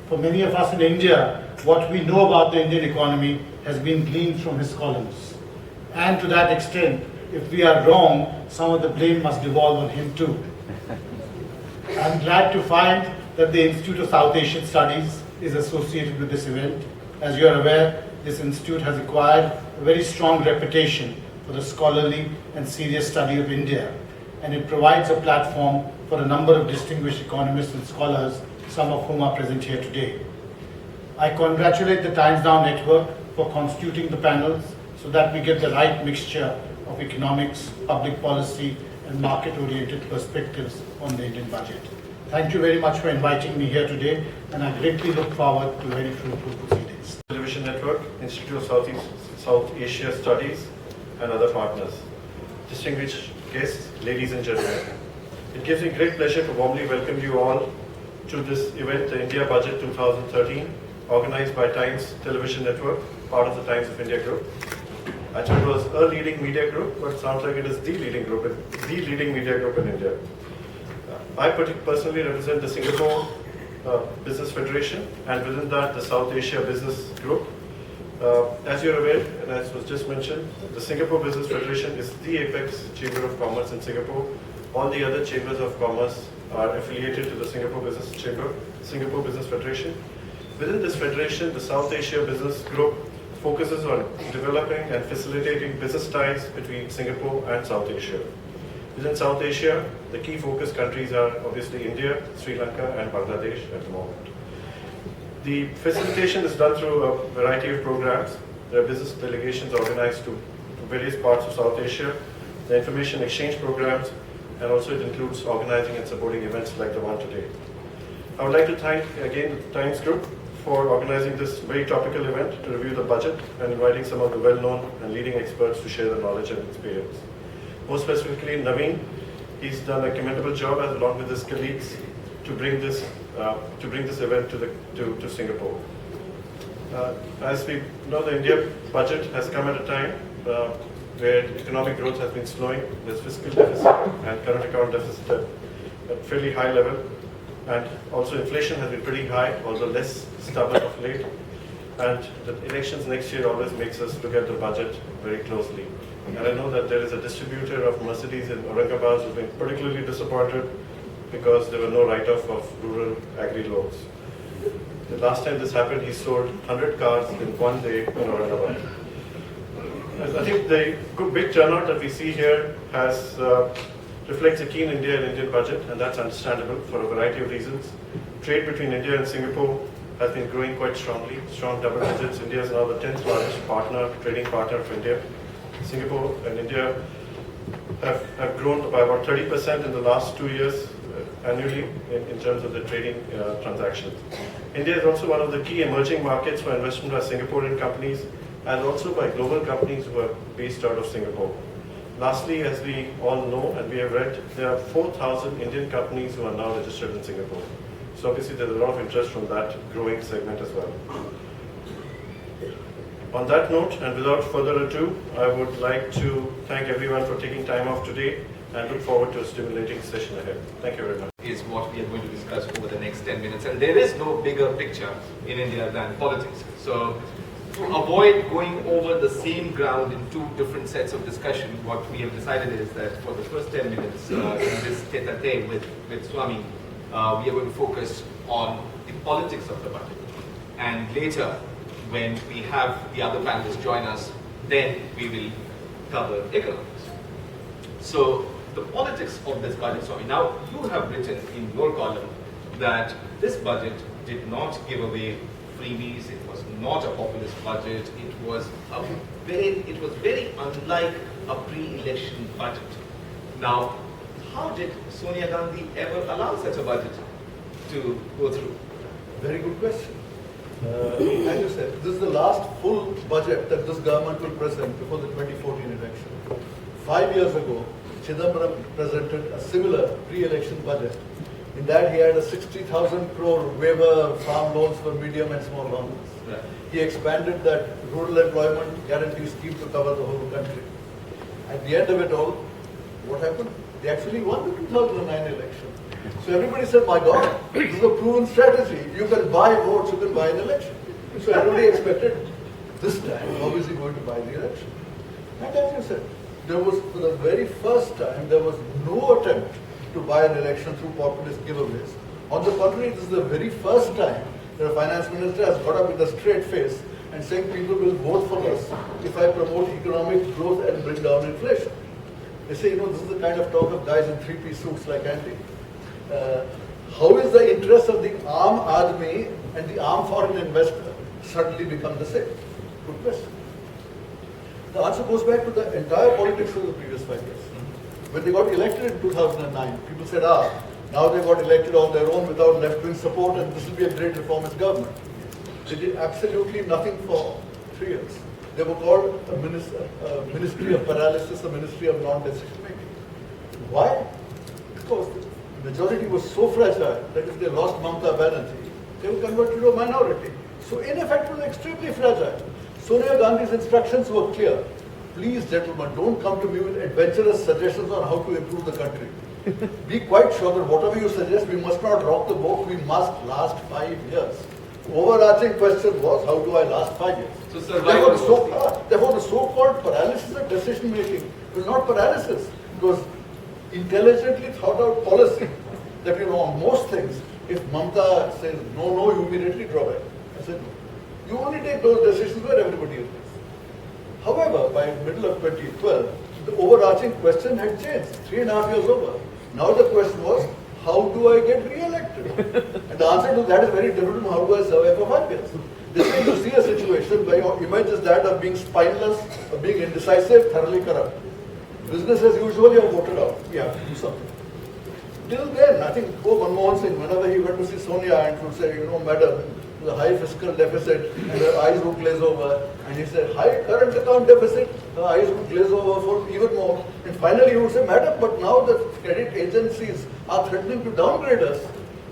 For many of us in India, what we know about the Indian economy has been gleaned from his columns. And to that extent, if we are wrong, some of the blame must devolve on him too. I'm glad to find that the Institute of South Asian Studies is associated with this event. As you are aware, this institute has acquired a very strong reputation for the scholarly and serious study of India, and it provides a platform for a number of distinguished economists and scholars, some of whom are present here today. I congratulate the Times Now Network for constituting the panels so that we get the right mixture of economics, public policy, and market-oriented perspectives on the Indian budget. Thank you very much for inviting me here today, and I greatly look forward to very fruitful proceedings. Television Network, Institute of South Asia Studies, and other partners. Distinguished guests, ladies and gentlemen, it gives me great pleasure to warmly welcome you all to this event, the India Budget 2013, organized by Times Television Network, part of the Times of India Group. I thought it was a leading media group, but it sounds like it is the leading media group in India. I personally represent the Singapore Business Federation, and within that, the South Asia Business Group. As you're aware, and as was just mentioned, the Singapore Business Federation is the apex chamber of commerce in Singapore. All the other chambers of commerce are affiliated to the Singapore Business Federation. Within this federation, the South Asia Business Group focuses on developing and facilitating business ties between Singapore and South Asia. Within South Asia, the key focus countries are obviously India, Sri Lanka, and Bangladesh at the moment. The facilitation is done through a variety of programs. There are business delegations organized to various parts of South Asia, the information exchange programs, and also it includes organizing and supporting events like the one today. I would like to thank again the Times Group for organizing this very topical event to review the budget and inviting some of the well-known and leading experts to share their knowledge and experience. More specifically, Naveen, he's done a commendable job along with his colleagues to bring this event to Singapore. As we know, the India budget has come at a time where economic growth has been slowing. There's fiscal deficit and current account deficit at fairly high level. And also inflation has been pretty high, although less stubborn of late. And the elections next year always makes us look at the budget very closely. And I know that there is a distributor of Mercedes in Aurangabad who's been particularly disappointed because there were no write-off of rural agri loans. The last time this happened, he sold 100 cars in one day in Aurangabad. I think the good big turnout that we see here reflects a keen India and Indian budget, and that's understandable for a variety of reasons. Trade between India and Singapore has been growing quite strongly, strong double digits. India is now the 10th largest trading partner of India. Singapore and India have grown by about 30% in the last 2 years annually in terms of the trading transactions. India is also one of the key emerging markets for investment by Singaporean companies and also by global companies who are based out of Singapore. Lastly, as we all know and we have read, there are 4,000 Indian companies who are now registered in Singapore. So obviously there's a lot of interest from that growing segment as well. On that note, and without further ado, I would like to thank everyone for taking time off today and look forward to a stimulating session ahead. Thank you very much. Is what we are going to discuss over the next 10 minutes. And there is no bigger picture in India than politics. So to avoid going over the same ground in two different sets of discussion, what we have decided is that for the first 10 minutes in this tete-a-tete with Swami, we are going to focus on the politics of the budget. And later, when we have the other panelists join us, then we will cover economics. So the politics of this budget, Swami. Now, you have written in your column that this budget did not give away freebies. It was not a populist budget. It was very unlike a pre-election budget. Now, how did Sonia Gandhi ever allow such a budget to go through? Very good question. As you said, this is the last full budget that this government will present before the 2014 election. 5 years ago, Chidambaram presented a similar pre-election budget. In that, he had a 60,000 crore waiver farm loans for medium and small farmers. Right. He expanded that rural employment guarantee scheme to cover the whole country. At the end of it all, what happened? They actually won the 2009 election. So everybody said, my God, this is a proven strategy. You can buy votes, you can buy an election. So everybody expected this time, how is he going to buy the election? And as you said, there was, for the very first time, there was no attempt to buy an election through populist giveaways. On the contrary, this is the very first time that a finance minister has got up with a straight face and saying people will vote for us if I promote economic growth and bring down inflation. They say, this is the kind of talk of guys in three-piece suits like Andy. How is the interest of the arm army and the armed foreign investor suddenly become the same? Good question. The answer goes back to the entire politics of the previous 5 years. When they got elected in 2009, people said, now they got elected on their own without left-wing support and this will be a great reformist government. They did absolutely nothing for 3 years. They were called a ministry of paralysis, a ministry of non-decision making. Why? Because the majority was so fragile that if they lost Mamata Banerjee, they were converted to a minority. So in effect, it was extremely fragile. Sonia Gandhi's instructions were clear. Please, gentlemen, don't come to me with adventurous suggestions on how to improve the country. Be quite sure that whatever you suggest, we must not rock the boat, we must last 5 years. Overarching question was, how do I last 5 years? So therefore, the so-called paralysis of decision-making was not paralysis. It was intelligently thought-out policy that, on most things, if Mamata says, no, you immediately draw back. I said, no. You only take those decisions where everybody agrees. However, by middle of 2012, the overarching question had changed. 3.5 years over. Now the question was, how do I get re-elected? And the answer to that is very different from how do I survive for 5 years. This way you see a situation where your image is that of being spineless, of being indecisive, thoroughly corrupt. Business as usual, you are voted out. You have to do something. Till then, I think poor Manmohan Singh, whenever he went to see Sonia and would say, madam, the high fiscal deficit, and her eyes would glaze over, and he said, high current account deficit, her eyes would glaze over for even more. And finally he would say, madam, but now the credit agencies are threatening to downgrade us.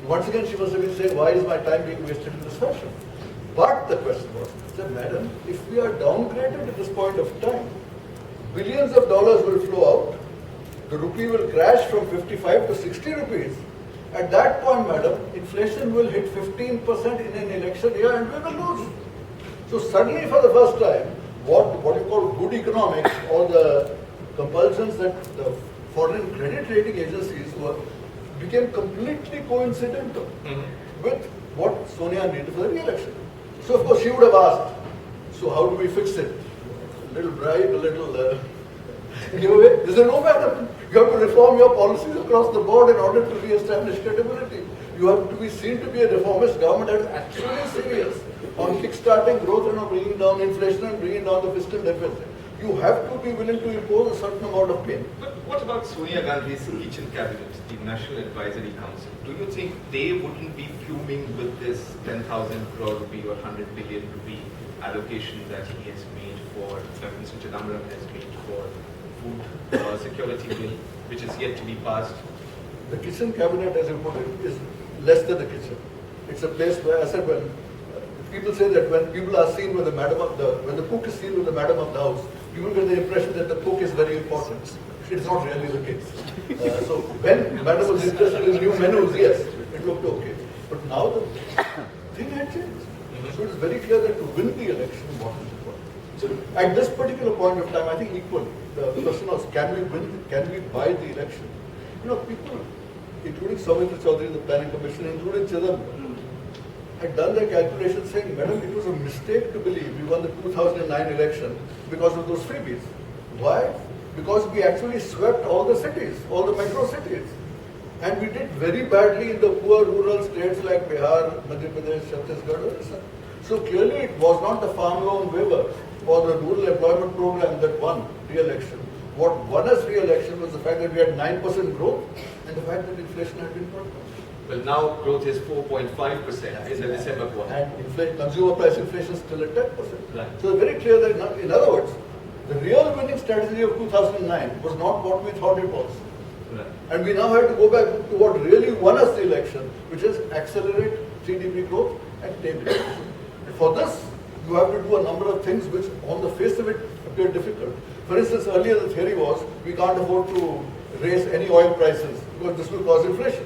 Once again she must have been saying, why is my time being wasted in this fashion? But the question was, said, madam, if we are downgraded at this point of time, billions of dollars will flow out, the rupee will crash from 55 to 60 rupees. At that point, madam, inflation will hit 15% in an election year and we will lose. So suddenly for the first time, what you call good economics or the compulsions that the foreign credit rating agencies became completely coincidental with what Sonia needed for the re-election. So of course she would have asked, so how do we fix it? A little bribe, a little giveaway? They said, no madam, you have to reform your policies across the board in order to re-establish credibility. You have to be seen to be a reformist government that is actually serious on kick-starting growth and on bringing down inflation and bringing down the fiscal deficit. You have to be willing to impose a certain amount of pain. But what about Sonia Gandhi's kitchen cabinet, the National Advisory Council? Do you think they wouldn't be fuming with this 10,000 crore rupee or 100 billion rupee allocation that he has made for, Mr. Chidambaram has made for food security bill, which is yet to be passed? The kitchen cabinet, as you put it, is less than the kitchen. It's a place where, I said, when people say that when people are seen with when the cook is seen with the madam of the house, people get the impression that the cook is very important. It's not really the case. So when madam was interested in new menus, yes, it looked okay. But now the thing had changed. So it's very clear that to win the election, what is important. So at this particular point of time, I think equally, the question was, can we win, can we buy the election? People, including Soumitra Chaudhary, the Planning Commission, including Chidambaram, had done their calculations saying, madam, it was a mistake to believe we won the 2009 election because of those freebies. Why? Because we actually swept all the cities, all the metro cities. And we did very badly in the poor rural states like Bihar, Madhya Pradesh, Chhattisgarh. So clearly it was not the farm loan waiver or the rural employment program that won re-election. What won us re-election was the fact that we had 9% growth and the fact that inflation had been brought down. Well, now growth is 4.5% in the December quarter. And consumer price inflation is still at 10%. Right. So it's very clear that, in other words, the real winning strategy of 2009 was not what we thought it was. Right. And we now have to go back to what really won us the election, which is accelerate GDP growth and tame inflation. For this, you have to do a number of things which on the face of it appear difficult. For instance, earlier the theory was we can't afford to raise any oil prices because this will cause inflation.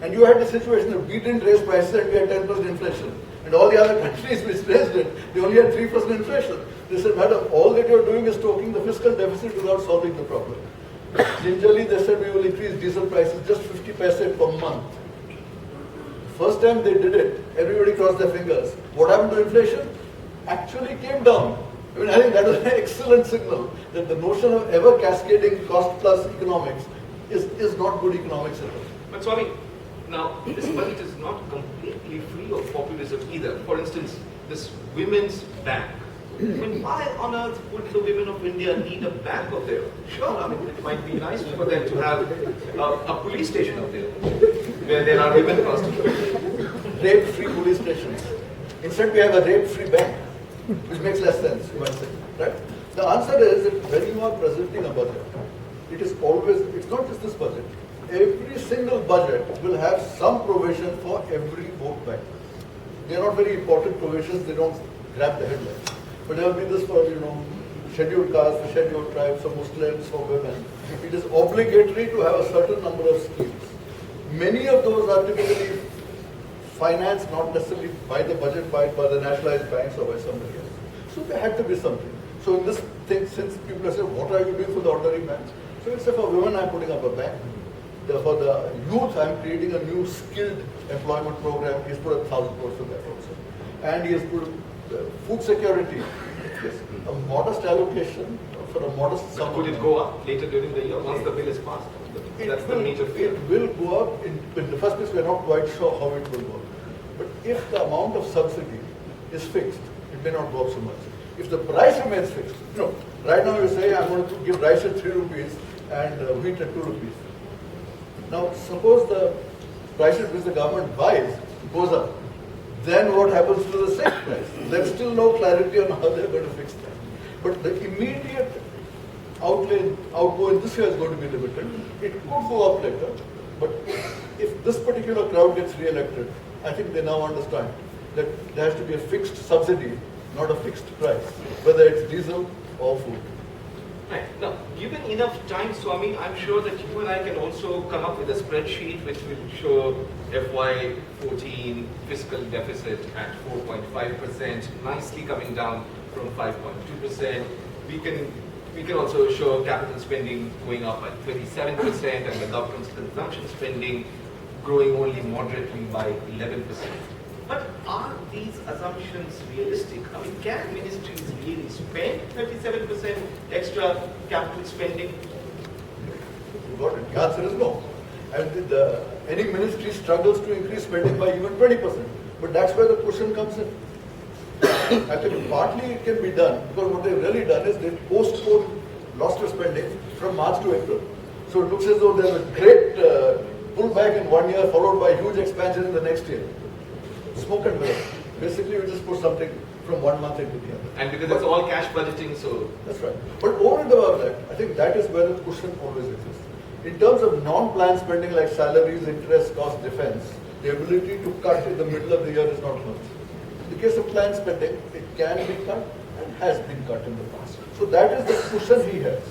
And you had the situation that we didn't raise prices and we had 10% inflation. And all the other countries which raised it, they only had 3% inflation. They said, madam, all that you're doing is stoking the fiscal deficit without solving the problem. Gingerly, they said we will increase diesel prices just 50 paise per month. First time they did it, everybody crossed their fingers. What happened to inflation? Actually came down. I think that was an excellent signal that the notion of ever cascading cost plus economics is not good economics at all. But Swami, now this budget is not completely free of populism either. For instance, this women's bank. I mean, why on earth would the women of India need a bank of their own? Sure, I mean, it might be nice for them to have a police station of their own, where there are women constables. Rape-free police stations. Instead, we have a rape-free bank, which makes less sense, you might say. Right? The answer is that when you are presenting a budget, it is always, it's not just this budget. Every single budget will have some provision for every vote bank. They are not very important provisions, they don't grab the headlines. But there will be this for, scheduled castes, for scheduled tribes, for Muslims, for women. It is obligatory to have a certain number of schemes. Many of those are typically financed not necessarily by the budget, by the nationalized banks or by somebody else. So there had to be something. So in this thing, since people are saying, what are you doing for the ordinary man? So instead for women, I'm putting up a bank. For the youth, I'm creating a new skilled employment program. He's put 1,000 crores for that also. And he has put food security, yes, a modest allocation of for a modest But sum. could it go up later during the year once the bill is passed? That's the major fear. It will go up. In the first place, we are not quite sure how it will work. But if the amount of subsidy is fixed, it may not go up so much. If the price remains fixed, right now you say I'm going to give rice at 3 rupees and wheat at 2 rupees. Now suppose the price at which the government buys goes up, then what happens to the same price? There's still no clarity on how they're going to fix that. But the immediate outgo in this year is going to be limited. It could go up later, but if this particular crowd gets re-elected, I think they now understand that there has to be a fixed subsidy, not a fixed price, whether it's diesel or food. Right. Now, given enough time, Swami, I'm sure that you and I can also come up with a spreadsheet which will show FY14 fiscal deficit at 4.5%, nicely coming down from 5.2%. We can also show capital spending going up at 37% and the government's consumption spending growing only moderately by 11%. But are these assumptions realistic? I mean, can ministries really spend 37% extra capital spending? You got it. The answer is no. And any ministry struggles to increase spending by even 20%. But that's where the question comes in. Actually, partly it can be done because what they've really done is they've postponed lost spending from March to April. So it looks as though there's a great pullback in 1 year followed by huge expansion in the next year. Smoke and mirrors. Basically, we just put something from 1 month into the other. And because it's all cash budgeting, so... That's right. But over and above that, I think that is where the question always exists. In terms of non-planned spending like salaries, interest, cost, defense, the ability to cut in the middle of the year is not much. In the case of planned spending, it can be cut and has been cut in the past. So that is the cushion he has.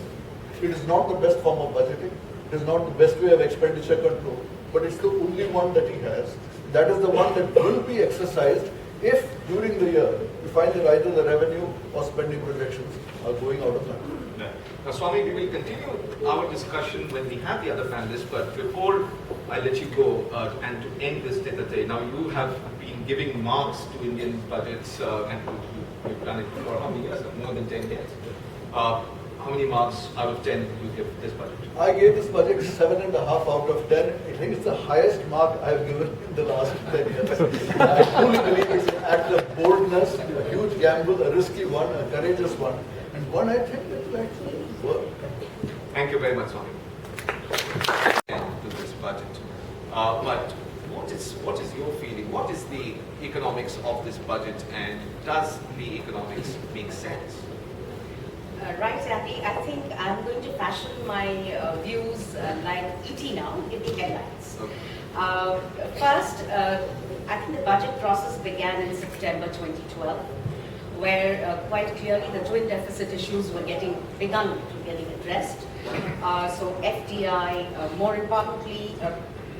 It is not the best form of budgeting. It is not the best way of expenditure control. But it's the only one that he has. That is the one that will be exercised if during the year we find that either the revenue or spending projections are going out of line. Now, Swami, we will continue our discussion when we have the other panelists, but before I let you go and to end this tete-a-tete, now you have been giving marks to Indian budgets and you've done it for how many years? More than 10 years. How many marks out of 10 do you give this budget? I gave this budget 7.5 out of 10. I think it's the highest mark I've given in the last 10 years. I truly believe it's an act of boldness, a huge gamble, a risky one, a courageous one, and one I think that will actually work. Thank you very much, Swami. To this budget. But what is your feeling? What is the economics of this budget, and does the economics make sense? Right, Abby. I think I'm going to fashion my views like E.T. now, give the headlines. Okay. First, I think the budget process began in September 2012, where quite clearly the twin deficit issues were getting addressed. So FDI, more importantly,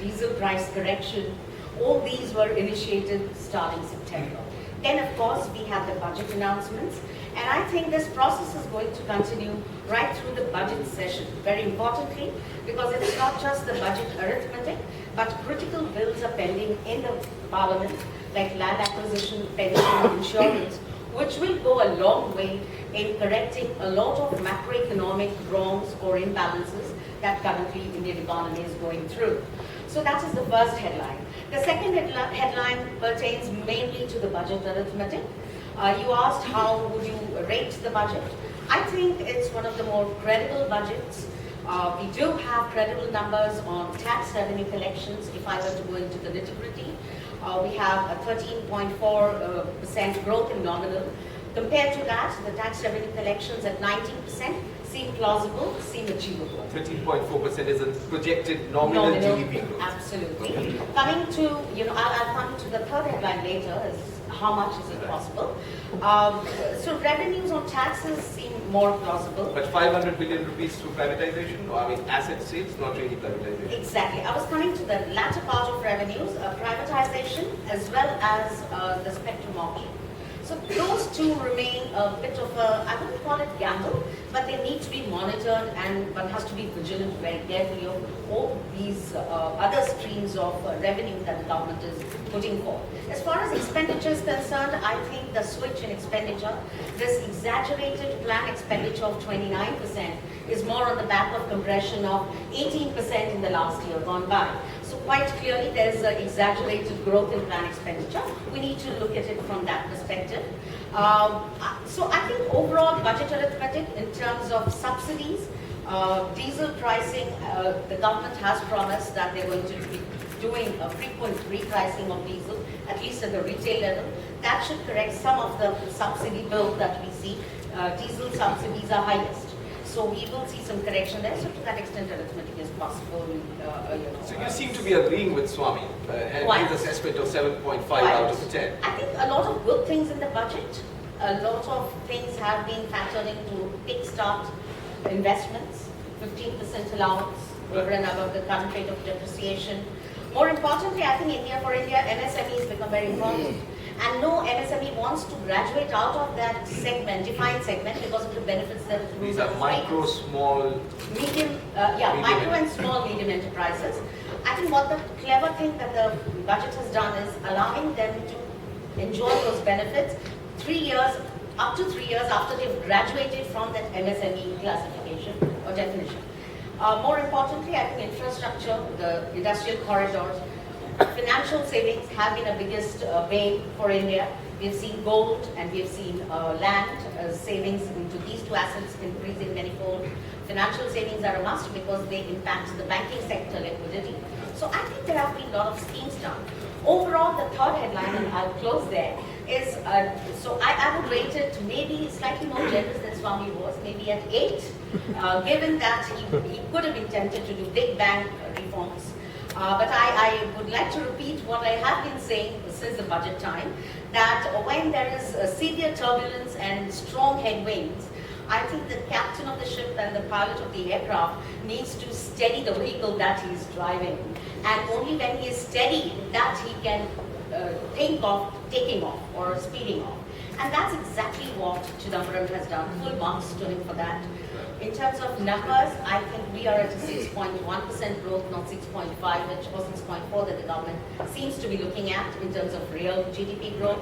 diesel price correction, all these were initiated starting September. Then, of course, we had the budget announcements. And I think this process is going to continue right through the budget session, very importantly, because it's not just the budget arithmetic, but critical bills are pending in the parliament, like land acquisition, pension, insurance, which will go a long way in correcting a lot of macroeconomic wrongs or imbalances that currently Indian economy is going through. So that is the first headline. The second headline pertains mainly to the budget arithmetic. You asked how would you rate the budget. I think it's one of the more credible budgets. We do have credible numbers on tax revenue collections. If I were to go into the nitty-gritty, we have a 13.4% growth in nominal. Compared to that, the tax revenue collections at 19% seem plausible, seem achievable. 13.4% is a projected nominal GDP growth. Absolutely. Okay. Coming to, I'll come to the third headline later, is how much is it possible. So revenues on taxes seem more plausible. But 500 billion rupees through privatization, or I mean asset sales, not really privatization. Exactly. I was coming to the latter part of revenues, privatization as well as the spectrum auction. So those two remain a bit of a, I wouldn't call it gamble, but they need to be monitored, and one has to be vigilant very carefully of all these other streams of revenue that the government is putting forth. As far as expenditure is concerned, I think the switch in expenditure, this exaggerated planned expenditure of 29% is more on the back of compression of 18% in the last year gone by. So quite clearly there's exaggerated growth in planned expenditure. We need to look at it from that perspective. So I think overall budget arithmetic in terms of subsidies, diesel pricing, the government has promised that they're going to be doing a frequent repricing of diesel, at least at the retail level. That should correct some of the subsidy bill that we see. Diesel subsidies are highest. So we will see some correction there. So to that extent, arithmetic is possible. So you seem to be agreeing with Swami and his assessment of 7.5 out of 10. I think a lot of good things in the budget. A lot of things have been factored into kickstart investments, 15% allowance over and above the current rate of depreciation. More importantly, I think for India, MSMEs become very important. And no MSME wants to graduate out of that segment, defined segment, because of the benefits that it These are micro, small, medium, micro and small medium enterprises. I think what the clever thing that the budget has done is allowing them to enjoy those benefits up to 3 years after they've graduated from that MSME classification or definition. More importantly, I think infrastructure, the industrial corridors, financial savings have been a biggest bane for India. We have seen gold and we have seen land savings into these two assets increasing manifold. Financial savings are a must because they impact the banking sector liquidity. So I think there have been a lot of schemes done. Overall, the third headline, and I'll close there, is, so I would rate it maybe slightly more generous than Swami was, maybe at 8, given that he could have been tempted to do big bang reforms. But I would like to repeat what I have been saying since the budget time, that when there is severe turbulence and strong headwinds, I think the captain of the ship and the pilot of the aircraft needs to steady the vehicle that he is driving. And only when he is steady that he can think of taking off or speeding off. And that's exactly what Chidambaram has done. Full marks to him for that. In terms of numbers, I think we are at a 6.1% growth, not 6.5, which was 6.4 that the government seems to be looking at in terms of real GDP growth.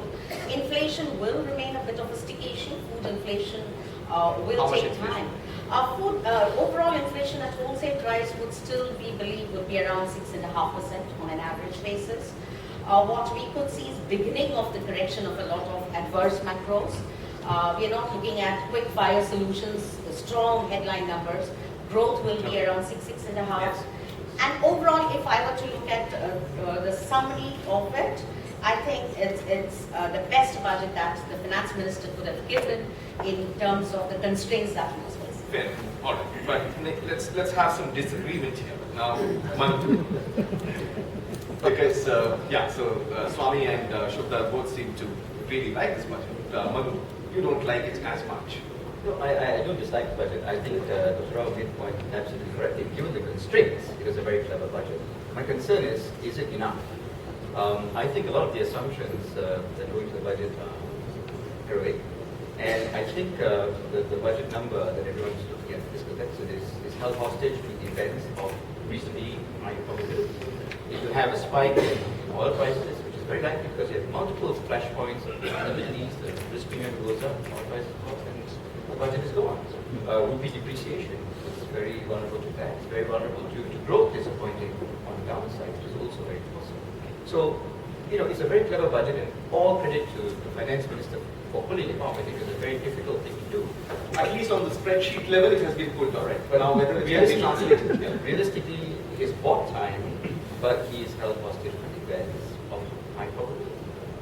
Inflation will remain a bit of a staycation. Food inflation will take time. Overall inflation at wholesale price would still be believed would be around 6.5% on an average basis. What we could see is beginning of the correction of a lot of adverse macros. We are not looking at quick fire solutions, strong headline numbers. Growth will be around 6.5. Yes. And overall, if I were to look at the summary of it, I think it's the best budget that the finance minister could have given in terms of the constraints that he was facing. Fair. All right. But let's have some disagreement here now. Manu. Because Swami and Shubhda both seem to really like this budget. Manu, you don't like it as much. No, I don't dislike the budget. I think Dr. Rao made the point absolutely correctly. Given the constraints, it is a very clever budget. My concern is it enough? I think a lot of the assumptions that go into the budget are heroic. And I think the budget number that everyone is looking at, fiscal deficit, is held hostage to the events of recently high probability. If you have a spike in oil prices, which is very likely because you have multiple flashpoints in the Middle East, the risk premium goes up, oil prices go up, and the budget is gone. Rupee depreciation is very vulnerable to that. It's very vulnerable to growth disappointing on the downside, which is also very possible. So, it's a very clever budget, and all credit to the finance minister for pulling it off. I think it's a very difficult thing to do. At least on the spreadsheet level, it has been pulled all right. But now whether it can be translated. Realistically, it is bought time, but he is held hostage to the events of high probability.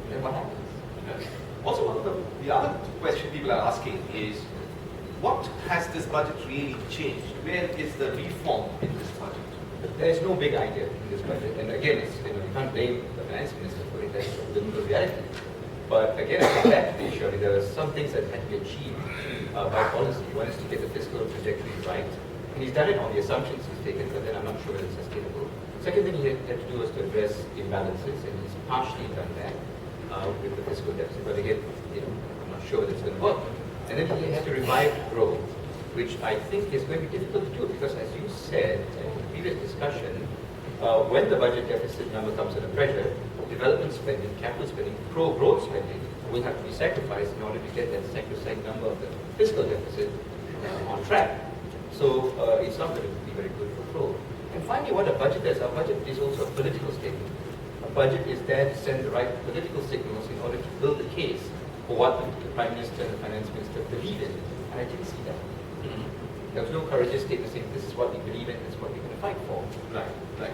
Then what happens? Also, one of the other question people are asking is, what has this budget really changed? Where is the reform in this budget? There is no big idea in this budget, and again, you can't blame the finance minister for it. That's the reality. But again, I come back to surely there are some things that had to be achieved by policy. One is to get the fiscal trajectory right, and he's done it on the assumptions he's taken, but then I'm not sure whether it's sustainable. Second thing he had to do was to address imbalances, and he's partially done that with the fiscal deficit. But again, I'm not sure whether it's going to work. And then he had to revive growth. which I think is going to be difficult to do because, as you said in the previous discussion, when the budget deficit number comes under pressure, development spending, capital spending, pro-growth spending will have to be sacrificed in order to get that sacrosanct number of the fiscal deficit on track. So it's not going to be very good for growth. And finally, what a budget is, a budget is also a political statement. A budget is there to send the right political signals in order to build the case for what the Prime Minister and the Finance Minister believe in. And I didn't see that. There was no courageous statement saying this is what we believe in, this is what we're going to fight for. Right, right.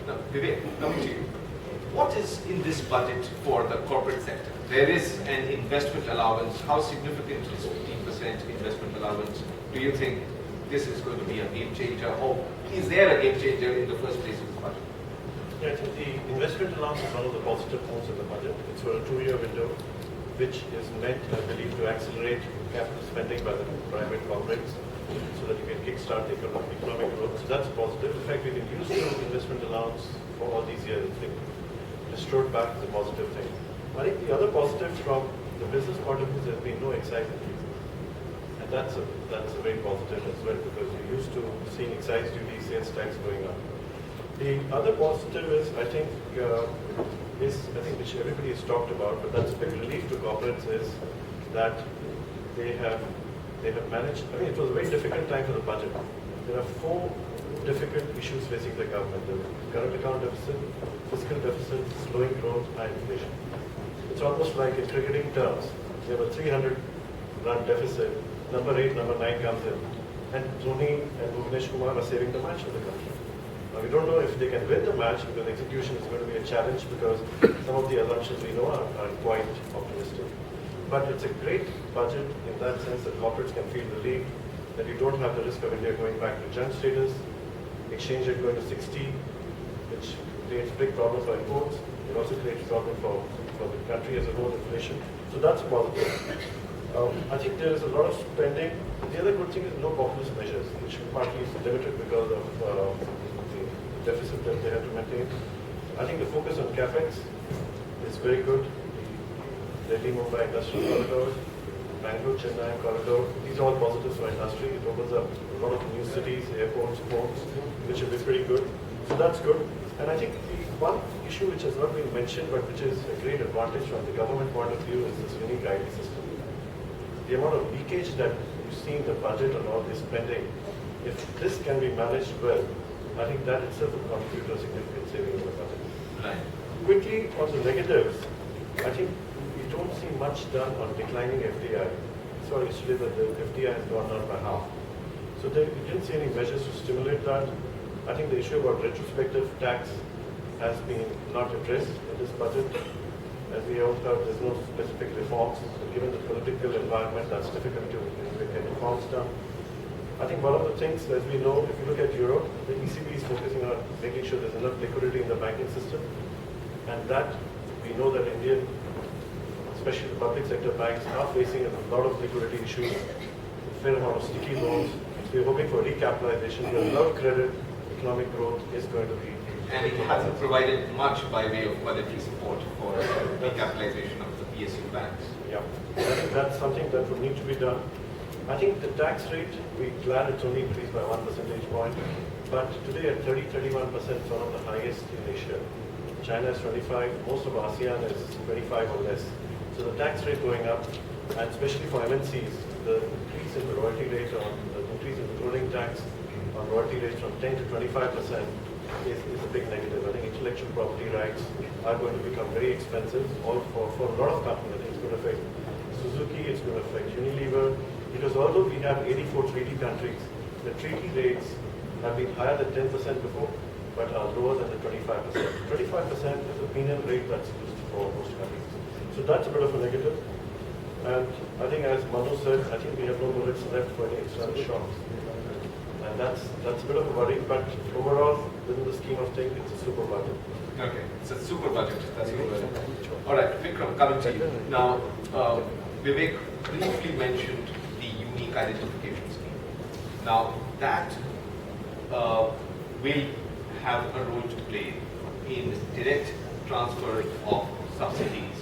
Now, Vivek, coming to you. What is in this budget for the corporate sector? There is an investment allowance. How significant is 15% investment allowance? Do you think this is going to be a game changer, or is there a game changer in the first place of this budget? Yeah, I think the investment allowance is one of the positive points in the budget. It's for a 2-year window, which is meant, I believe, to accelerate capital spending by the private corporates so that you can kickstart the economic growth. So that's positive. In fact, we've been used to investment allowance for all these years. It's been restored back as a positive thing. I think the other positive from the business point of view is there's been no excise increase. And that's a very positive as well, because you're used to seeing excise duty, sales tax going up. The other positive is, I think, which everybody has talked about, but that's a big relief to corporates, is that they have managed. I mean, it was a very difficult time for the budget. There are 4 difficult issues facing the government: the current account deficit, fiscal deficit, slowing growth, and inflation. It's almost like in cricketing terms, you have a 300-run deficit. Number 8, number 9 comes in, and Dhoni and Bhuvnesh Kumar are saving the match for the country. Now, we don't know if they can win the match, because execution is going to be a challenge, because some of the assumptions we know are quite optimistic. But it's a great budget in that sense that corporates can feel relieved that you don't have the risk of India going back to junk status, exchange rate going to 60, which creates big problems for imports. It also creates problem for the country as a whole, inflation. So that's positive. I think there is a lot of spending. The other good thing is no populist measures, which partly is limited because of the deficit that they have to maintain. I think the focus on capex is very good. The Delhi-Mumbai industrial corridor, Bangalore-Chennai corridor, these are all positives for industry. It opens up a lot of new cities, airports, ports, which will be pretty good. So that's good. And I think the one issue which has not been mentioned, but which is a great advantage from the government point of view, is this unique ID system. The amount of leakage that you see in the budget and all this spending, if this can be managed well, I think that itself will contribute to a significant saving in the budget. Right. Quickly, on the negatives, I think we don't see much done on declining FDI. Saw yesterday that the FDI has gone down by half. So we didn't see any measures to stimulate that. I think the issue about retrospective tax has been not addressed in this budget. As we all heard, there's no specific reforms. Given the political environment, that's difficult to get reforms done. I think one of the things, as we know, if you look at Europe, the ECB is focusing on making sure there's enough liquidity in the banking system. And that, we know that Indian, especially the public sector banks, are facing a lot of liquidity issues, a fair amount of sticky loans. So we're hoping for recapitalization, because a lot of credit, economic growth is going to be. And it hasn't provided much by way of monetary support for recapitalization of the PSU banks. Yeah, I think that's something that would need to be done. I think the tax rate, we're glad it's only increased by 1 percentage point, but today at 30-31%, it's one of the highest in Asia. China is 25, most of ASEAN is 25 or less. So the tax rate going up, and especially for MNCs, the increase in the royalty rate, or the increase in the rolling tax on royalty rates from 10 to 25% is a big negative. I think intellectual property rights are going to become very expensive, all for a lot of companies. I think it's going to affect Suzuki, it's going to affect Unilever, because although we have 84 treaty countries, the treaty rates have been higher than 10% before, but are lower than the 25%. 25% is a penal rate that's used for most countries. So that's a bit of a negative. And I think, as Manu said, I think we have no bullets left for any external shocks. And that's a bit of a worry, but overall, within the scheme of things, it's a super budget. Okay, it's a super budget. That's your word. All right, Vikram, coming to you. Now, Vivek briefly mentioned the unique identification scheme. Now, that will have a role to play in direct transfer of subsidies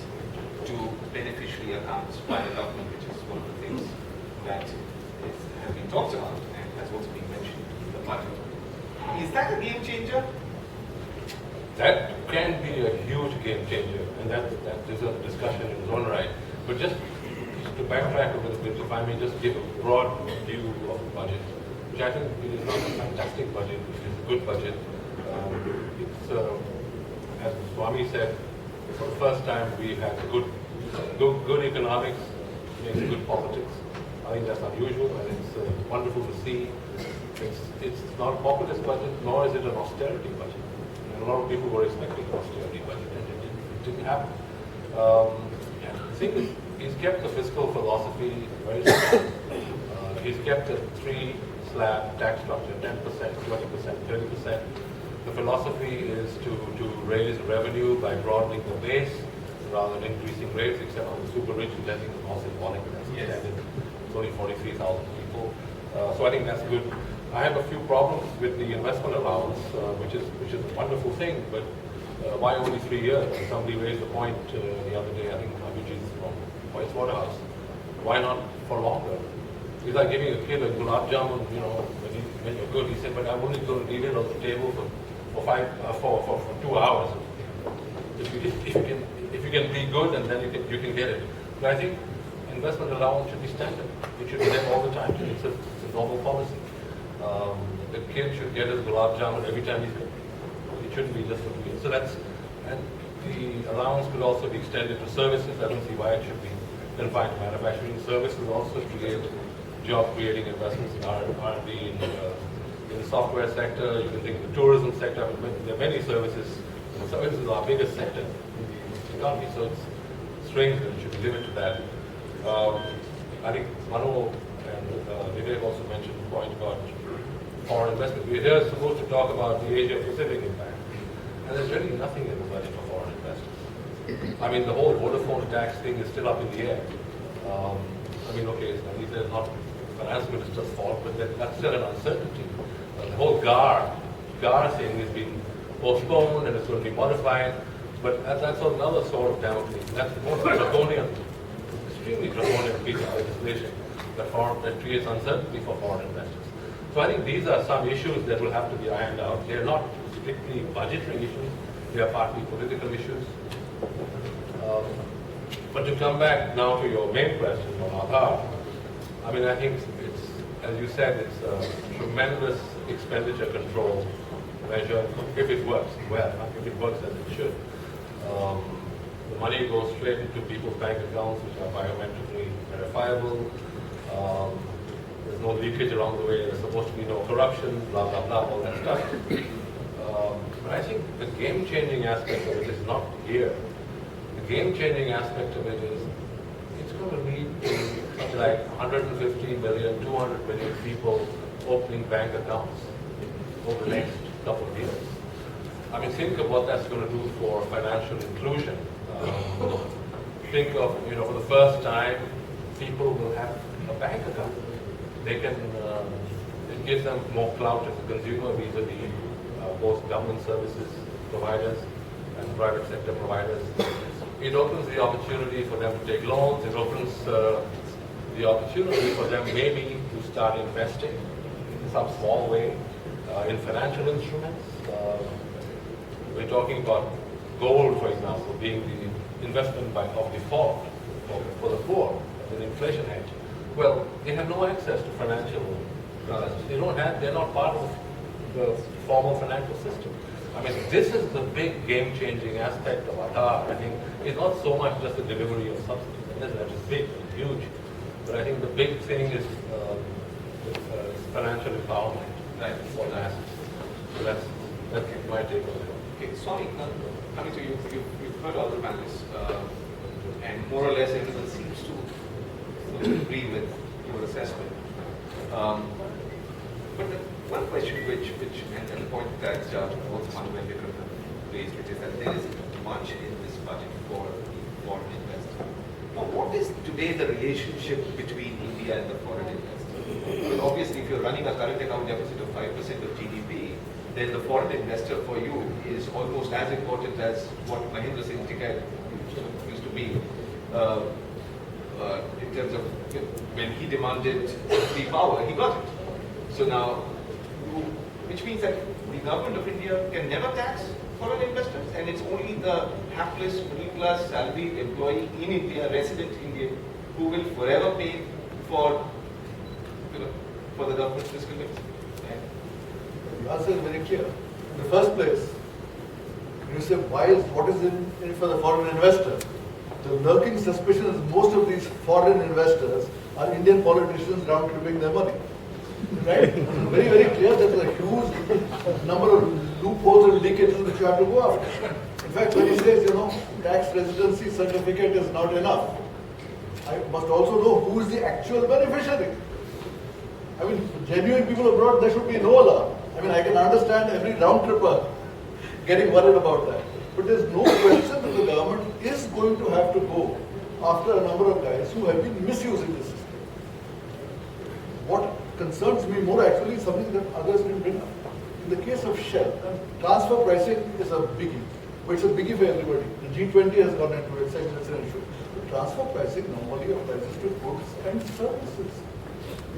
to beneficiary accounts by the government, which is one of the things that has been talked about and has also been mentioned in the budget. Is that a game changer? That can be a huge game changer, and that deserves discussion in its own right. But just to backtrack a little bit, if I may just give a broad view of the budget, which I think it is not a fantastic budget, it is a good budget. It's, as Swami said, for the first time we have good economics, makes good politics. I think that's unusual, and it's wonderful to see. It's not a populist budget, nor is it an austerity budget. And a lot of people were expecting an austerity budget, and it didn't happen. The thing is, he's kept the fiscal philosophy very simple. He's kept a three-slab tax structure, 10%, 20%, 30%. The philosophy is to raise revenue by broadening the base rather than increasing rates, except on the super rich, which I think is more symbolic. That's extended. It's only 43,000 people. So I think that's good. I have a few problems with the investment allowance, which is a wonderful thing, but why only 3 years? Somebody raised the point the other day, I think Abhijit from White's Waterhouse. Why not for longer? It's like giving a kid a gulab jamun, when you're good. He said, but I'm only going to leave it on the table for 2 hours. If you can be good, and then you can get it. But I think investment allowance should be standard. It should be there all the time. It's a normal policy. The kid should get his gulab jamun every time he's good. It shouldn't be just for the kid. So and the allowance could also be extended to services. I don't see why it should be confined to manufacturing. Services also create job-creating investments in R&D, in the software sector. You can think of the tourism sector. I mean, there are many services. Services is our biggest sector in the economy, so it's strange that it should be limited to that. I think Manu and Vivek also mentioned the point about foreign investment. We're here supposed to talk about the Asia-Pacific impact, and there's really nothing in the budget for foreign investors. I mean, the whole Vodafone tax thing is still up in the air. He said not finance minister's fault, but that's still an uncertainty. The whole GAR thing has been postponed and it's going to be modified, but that's another sort of downgrade. That's the most draconian, extremely draconian piece of legislation that creates uncertainty for foreign investors. So I think these are some issues that will have to be ironed out. They're not strictly budgetary issues, they are partly political issues. But to come back now to your main question on Aadhaar, I think it's, as you said, it's a tremendous expenditure control measure if it works well, if it works as it should. The money goes straight into people's bank accounts, which are biometrically verifiable. There's no leakage along the way. There's supposed to be no corruption, blah, blah, blah, all that stuff. But I think the game-changing aspect of it is not here. The game-changing aspect of it is it's going to lead to something like 150 million, 200 million people opening bank accounts over the next couple of years. Think of what that's going to do for financial inclusion. Think of, for the first time, people will have a bank account. They can, it gives them more clout as a consumer vis-a-vis both government services providers and private sector providers. It opens the opportunity for them to take loans. It opens the opportunity for them maybe to start investing in some small way in financial instruments. We're talking about gold, for example, being the investment of default for the poor, as an inflation hedge. Well, they have no access to financial investors. They're not part of the formal financial system. This is the big game-changing aspect of Aadhaar. I think it's not so much just the delivery of subsidies. That is big and huge. But I think the big thing is financial empowerment for the assets. So that's my take on it. Okay, Swami, coming to you, you've heard all the panelists, and more or less everyone seems to agree with your assessment. But the one question and the point that both Manu and Vikram raised, which is that there isn't much in this budget for foreign investors. Now, what is today the relationship between India and the foreign investor? Obviously, if you're running a current account deficit of 5% of GDP, then the foreign investor for you is almost as important as what Mahendra Singh Tikait used to be. in terms of when he demanded free power, he got it. So now, which means that the government of India can never tax foreign investors, and it's only the hapless middle-class salaried employee in India, resident Indian, who will forever pay for, for the government's fiscal deficit. The answer is very clear. In the first place, you say, what is in it for the foreign investor? The lurking suspicion is most of these foreign investors are Indian politicians round-tripping their money. Right? Very, very clear that there's a huge number of loopholes and leakages which you have to go after. In fact, when he says, tax residency certificate is not enough, I must also know who is the actual beneficiary. I mean, genuine people abroad, there should be no law. I mean, I can understand every round-tripper getting worried about that. But there's no question that the government is going to have to go after a number of guys who have been misusing the system. What concerns me more actually is something that others didn't bring up. In the case of Shell, transfer pricing is a biggie, but it's a biggie for everybody. The G20 has gone into it, saying it's an issue. But transfer pricing normally applies to goods and services.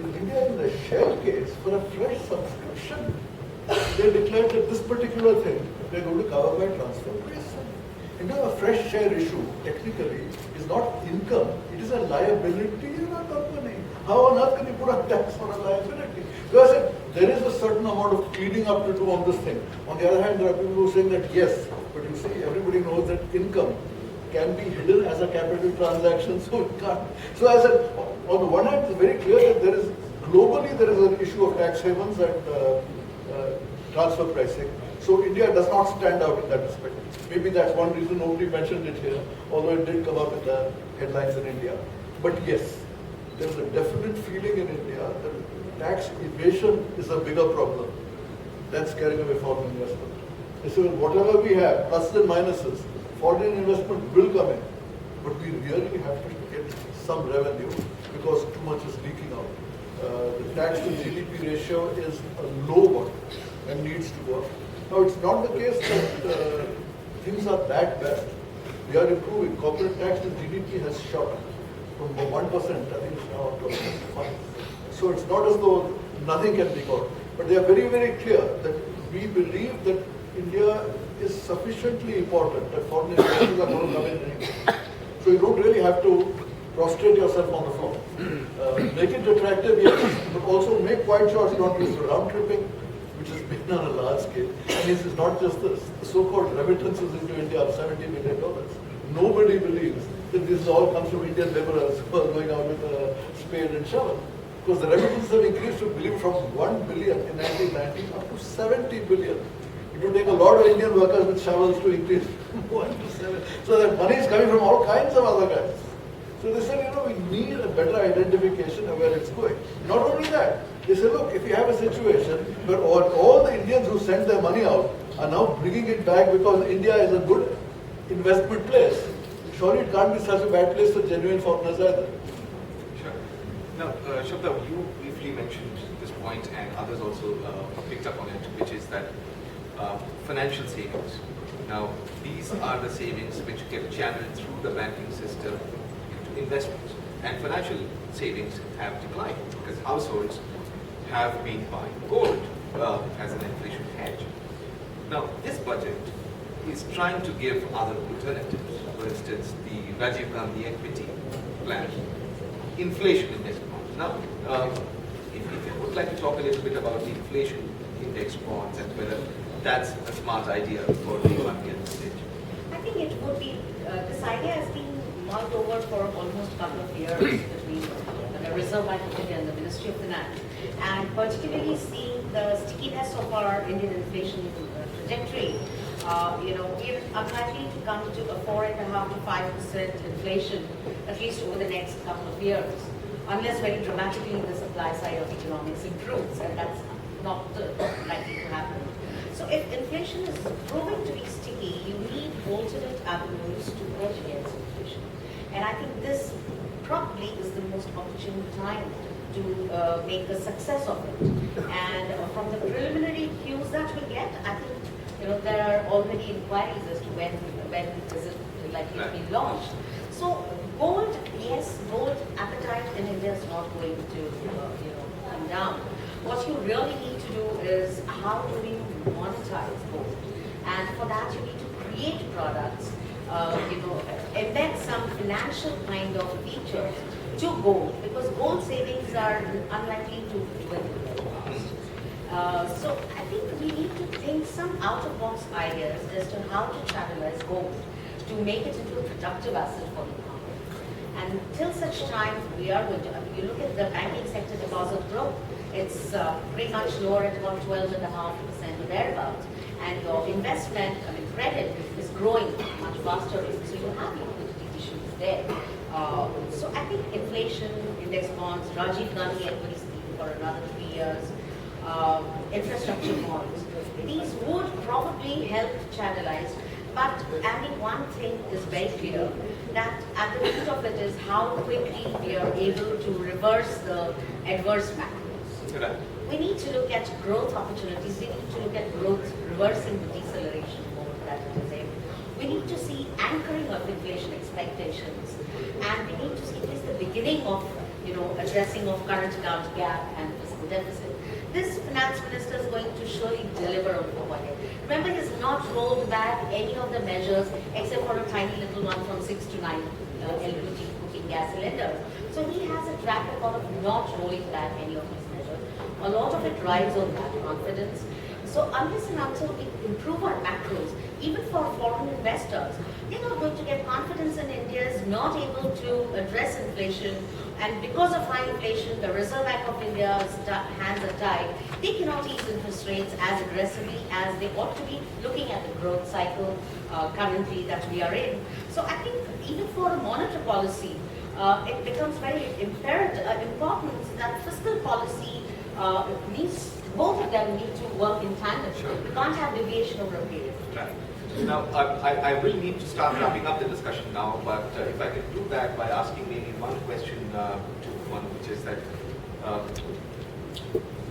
In India, in the Shell case, for a fresh subscription, they declared that this particular thing they're going to cover by transfer pricing. India, a fresh share issue, technically, is not income, it is a liability in a company. How on earth can you put a tax on a liability? So I said, there is a certain amount of cleaning up to do on this thing. On the other hand, there are people who are saying that yes, but you see, everybody knows that income can be hidden as a capital transaction, so it can't. So I said, on the one hand, it's very clear that globally there is an issue of tax havens and transfer pricing. So India does not stand out in that respect. Maybe that's one reason nobody mentioned it here, although it did come up in the headlines in India. But yes, there's a definite feeling in India that tax evasion is a bigger problem than scaring away foreign investment. So whatever we have, pluses and minuses, foreign investment will come in, but we really have to get some revenue because too much is leaking out. The tax to GDP ratio is a low one and needs to go up. Now, it's not the case that things are that bad. We are improving. Corporate tax to GDP has shot from 1%, I think it's now up to 5%. So it's not as though nothing can be got. But they are very, very clear that we believe that India is sufficiently important that foreign investors are going to come in anyway. So you don't really have to prostrate yourself on the floor. Make it attractive, yes, but also make quite sure it's not used for round tripping, which has been on a large scale. And this is not just the so-called remittances into India of $70 million. Nobody believes that this all comes from Indian laborers who are going out with a spade and shovel. Because the remittances have increased, to believe, from 1 billion in 1990 up to 70 billion. It would take a lot of Indian workers with shovels to increase 1 to 7. So that money is coming from all kinds of other guys. So they said, we need a better identification of where it's going. Not only that, they said, look, if you have a situation where all the Indians who sent their money out are now bringing it back because India is a good investment place, surely it can't be such a bad place for genuine foreigners either. Sure. Now, Shabda, you briefly mentioned this point and others also picked up on it, which is that financial savings. Now, these are the savings which get channeled through the banking system into investments. And financial savings have declined because households have been buying gold as an inflation hedge. Now, this budget is trying to give other alternatives. For instance, the Rajiv Gandhi equity plan, inflation index bonds. Now, if you would like to talk a little bit about the inflation index bonds and whether that's a smart idea for the economy at this stage. I think it would be, this idea has been mulled over for almost a couple of years between the Reserve Bank of India and the Ministry of Finance. And particularly seeing the stickiness of our Indian inflation trajectory, we're unlikely to come to a 4.5% to 5% inflation, at least over the next couple of years, unless very dramatically the supply side of economics improves, and that's not likely to happen. So if inflation is proving to be sticky, you need alternate avenues to hedge against inflation. And I think this probably is the most opportune time to make a success of it. And from the preliminary cues that we get, I think there are already inquiries as to when is it likely to be launched. So gold yes, gold appetite in India is not going to, come down. What you really need to do is how do we monetize gold? And for that, you need to create products, embed some financial kind of features to gold, because gold savings are unlikely to dwindle. So I think we need to think some out-of-box ideas as to how to channelize gold to make it into a productive asset for the economy. And till such time, we are going to, you look at the banking sector deposit growth, it's pretty much lower at about 12.5% or thereabouts. And your investment, credit is growing much faster, so you have liquidity issues there. So I think inflation, index bonds, Rajiv Gandhi equity scheme for another 3 years, infrastructure bonds, these would probably help channelize. But I mean, one thing is very clear, that at the root of it is how quickly we are able to reverse the adverse macros. We need to look at growth opportunities. We need to look at growth reversing the deceleration mode that it is in. We need to see anchoring of inflation expectations, and we need to see at least the beginning of, addressing of current account gap and fiscal deficit. This finance minister is going to surely deliver on the budget. Remember, he has not rolled back any of the measures except for a tiny little one from 6 to 9 LPG cooking gas cylinders. So he has a track record of not rolling back any of these measures. A lot of it rides on that confidence. So unless and until we improve our macros, even for foreign investors, they're not going to get confidence in India is not able to address inflation. And because of high inflation, the Reserve Bank of India's hands are tied. They cannot ease interest rates as aggressively as they ought to be, looking at the growth cycle currently that we are in. So I think even for a monetary policy, it becomes very important that fiscal policy both of them need to work in tandem. Sure. We can't have deviation over a period. Right. Now, I will need to start wrapping up the discussion now, but if I could do that by asking maybe one question to one, which is that,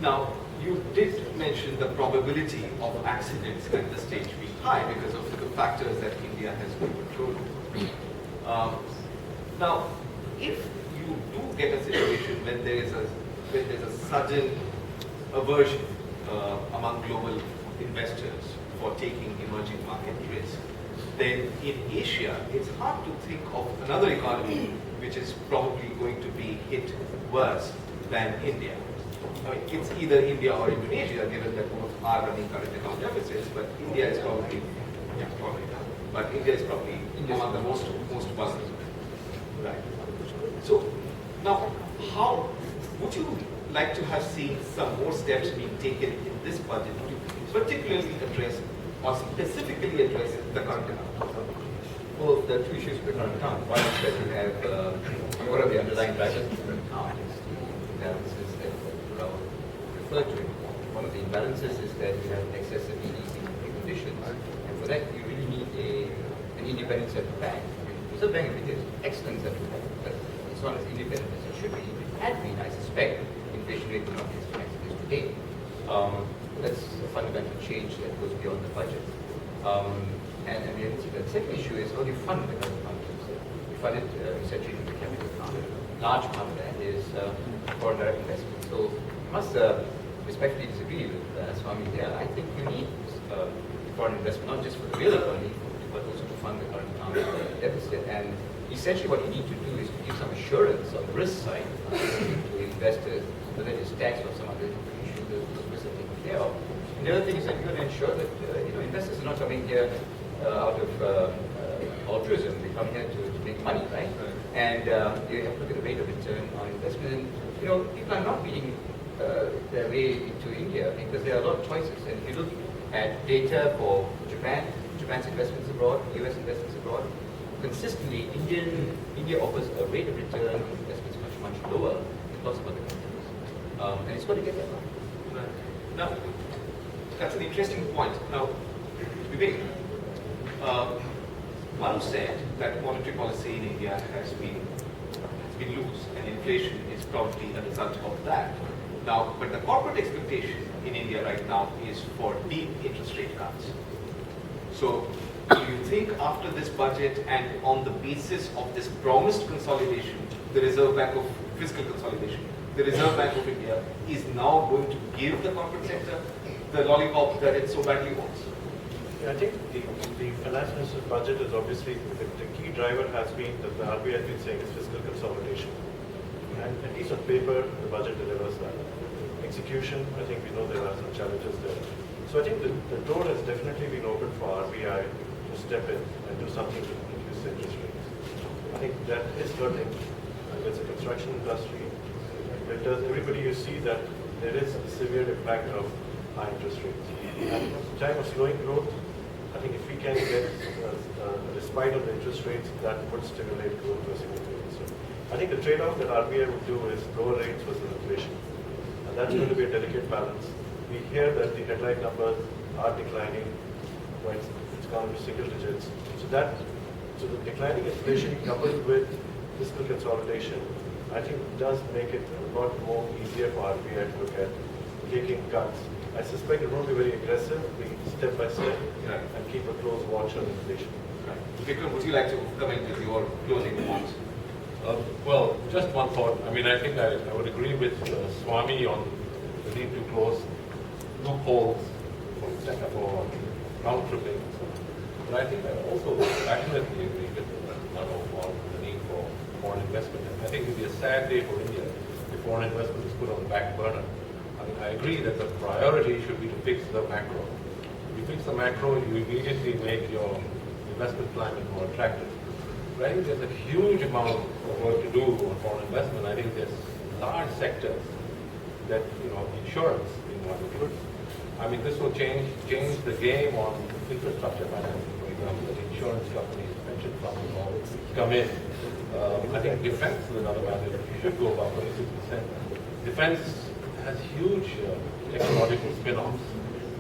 now, you did mention the probability of accidents at this stage being high because of the factors that India has been controlling. Now, if you do get a situation when there is a sudden aversion among global investors for taking emerging market risk, then in Asia, it's hard to think of another economy which is probably going to be hit worse than India. I mean, it's either India or Indonesia, given that both are running current account deficits, but India is probably, but India is probably among the most vulnerable. Right. So now, how would you like to have seen some more steps being taken in this budget to particularly address or specifically address the current account? Well, there are two issues with the current account. One is that you have what are the underlying drivers of the current account? It's the imbalances that Rahul referred to. One of the imbalances is that you have excessively easy conditions, and for that you really need an independent central bank. The Reserve Bank of India is an excellent central bank, but it's not as independent as it should be. If it had been, I suspect, inflation rate would not be as high as it is today. That's a fundamental change that goes beyond the budget. And the second issue is how do you fund the current account? You fund it essentially through the capital account. Large part of that is foreign direct investment. So I must respectfully disagree with Swami here. I think you need foreign investment, not just for the real economy, but also to fund the current account deficit. And essentially what you need to do is to give some assurance on the risk side to investors, whether it is tax or some other issue, those risks are taken care of. And the other thing is that you've got to ensure that investors are not coming here out of altruism. They come here to make money, right? And you have to look at the rate of return on investment. And people are not beating their way into India because there are a lot of choices. And if you look at data for Japan's investments abroad, US investments abroad, consistently India offers a rate of return on investments much lower than lots of other countries. And it's got to get there. Right. Now, that's an interesting point. Now, Vivek, Manu said that monetary policy in India has been loose, and inflation is probably a result of that. Now, but the corporate expectation in India right now is for deep interest rate cuts. So, do you think after this budget and on the basis of this promised consolidation, the Reserve Bank of fiscal consolidation, the Reserve Bank of India is now going to give the corporate sector the lollipop that it so badly wants? Yeah, I think the finance minister's budget is obviously, the key driver has been that the RBI has been saying is fiscal consolidation. And at least on paper, the budget delivers that. Execution, I think we know there are some challenges there. So I think the door has definitely been opened for RBI to step in and do something to reduce the interest rates. I think that is hurting. There's a construction industry. Everybody, you see that there is a severe impact of high interest rates. And in a time of slowing growth, I think if we can get a respite on the interest rates, that would stimulate growth to a significant extent. I think the trade-off that RBI would do is lower rates versus inflation. And that's going to be a delicate balance. We hear that the headline numbers are declining, right? It's gone to single digits. So the declining inflation coupled with fiscal consolidation, I think does make it a lot more easier for RBI to look at taking cuts. I suspect it won't be very aggressive, be step by step, and keep a close watch on inflation. Vikram, would you like to comment with your closing remarks? Well, just one thought. I mean, I think I would agree with Swami on the need to close loopholes for round tripping. But I think I also passionately agree with Mano on the need for foreign investment. And I think it would be a sad day for India if foreign investment is put on the back burner. I mean, I agree that the priority should be to fix the macro. If you fix the macro, you immediately make your investment climate more attractive. But I think there's a huge amount of work to do on foreign investment. I think there's large sectors that, insurance being one of them. I mean, this will change the game on infrastructure financing, for example, that insurance companies, pension funds all come in. I think defense is another matter that you should go about 26%. Defense has huge technological spin-offs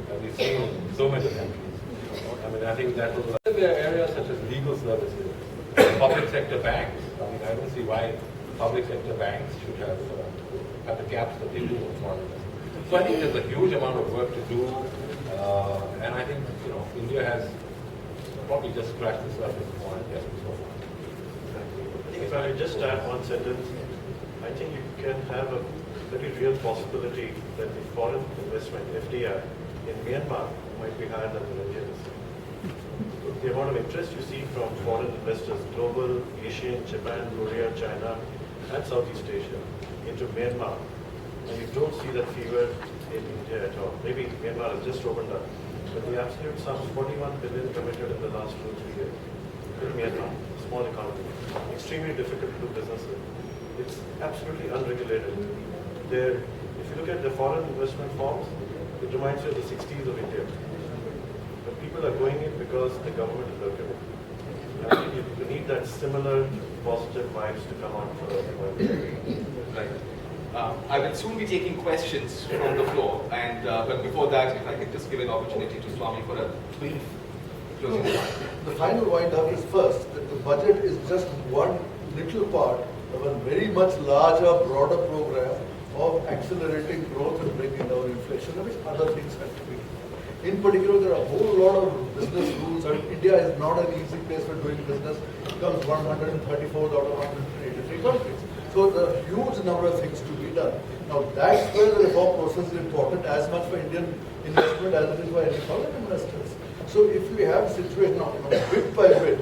that we've seen in so many countries. I mean, I think that will... There are areas such as legal services, public sector banks. I mean, I don't see why public sector banks should have the gaps that they do on foreign investment. So I think there's a huge amount of work to do, and I think India has probably just scratched the surface of foreign investment so far. If I may just add one sentence, I think you can have a very real possibility that the foreign investment (FDI) in Myanmar might be higher than in India. The amount of interest you see from foreign investors, global, Asian, Japan, Korea, China, and Southeast Asia, into Myanmar, and you don't see that fever in India at all. Maybe Myanmar has just opened up, but the absolute sum, 41 billion committed in the last 2-3 years in Myanmar, small economy, extremely difficult to do business with. It's absolutely unregulated. If you look at the foreign investment forms, it reminds you of the 60s of India. But people are going in because the government is welcoming. I think you need that similar positive vibes to come out for everyone. Right. I will soon be taking questions from the floor, and but before that, if I could just give an opportunity to Swami for a brief closing remark. The final wind-up is first that the budget is just one little part of a very much larger, broader program of accelerating growth and bringing down inflation, which other things have to be. In particular, there are a whole lot of business rules, and India is not an easy place for doing business. It comes 134 out of 183 countries. So there are a huge number of things to be done. Now that's where the reform process is important, as much for Indian investment as it is for any foreign investors. So if we have a situation now, bit by bit,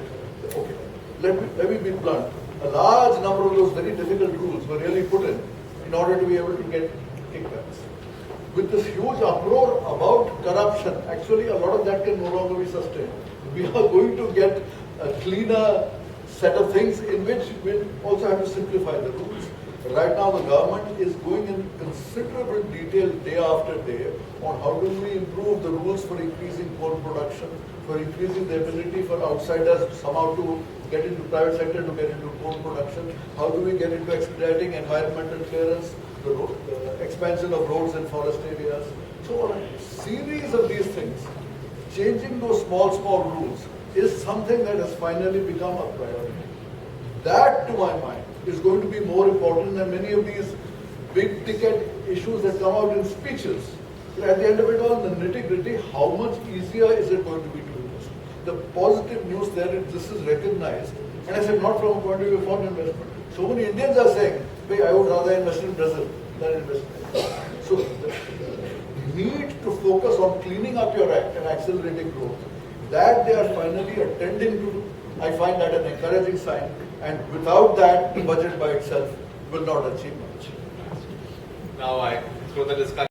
okay, let me be blunt. A large number of those very difficult rules were really put in order to be able to get kickbacks. With this huge uproar about corruption, actually a lot of that can no longer be sustained. We are going to get a cleaner set of things in which we also have to simplify the rules. Right now the government is going in considerable detail day after day on how do we improve the rules for increasing coal production, for increasing the ability for outsiders somehow to get into private sector to get into coal production, how do we get into expediting environmental clearance, the expansion of roads in forest areas. So on a series of these things, changing those small rules is something that has finally become a priority. That, to my mind, is going to be more important than many of these big ticket issues that come out in speeches. At the end of it all, the nitty-gritty, how much easier is it going to be to do this? the positive news there is this is recognized. And I said, not from a point of view of foreign investment. So many Indians are saying, hey, I would rather invest in Brazil than invest in India. So the need to focus on cleaning up your act and accelerating growth, that they are finally attending to, I find that an encouraging sign. And without that, the budget by itself will not achieve much. Now I throw the discussion.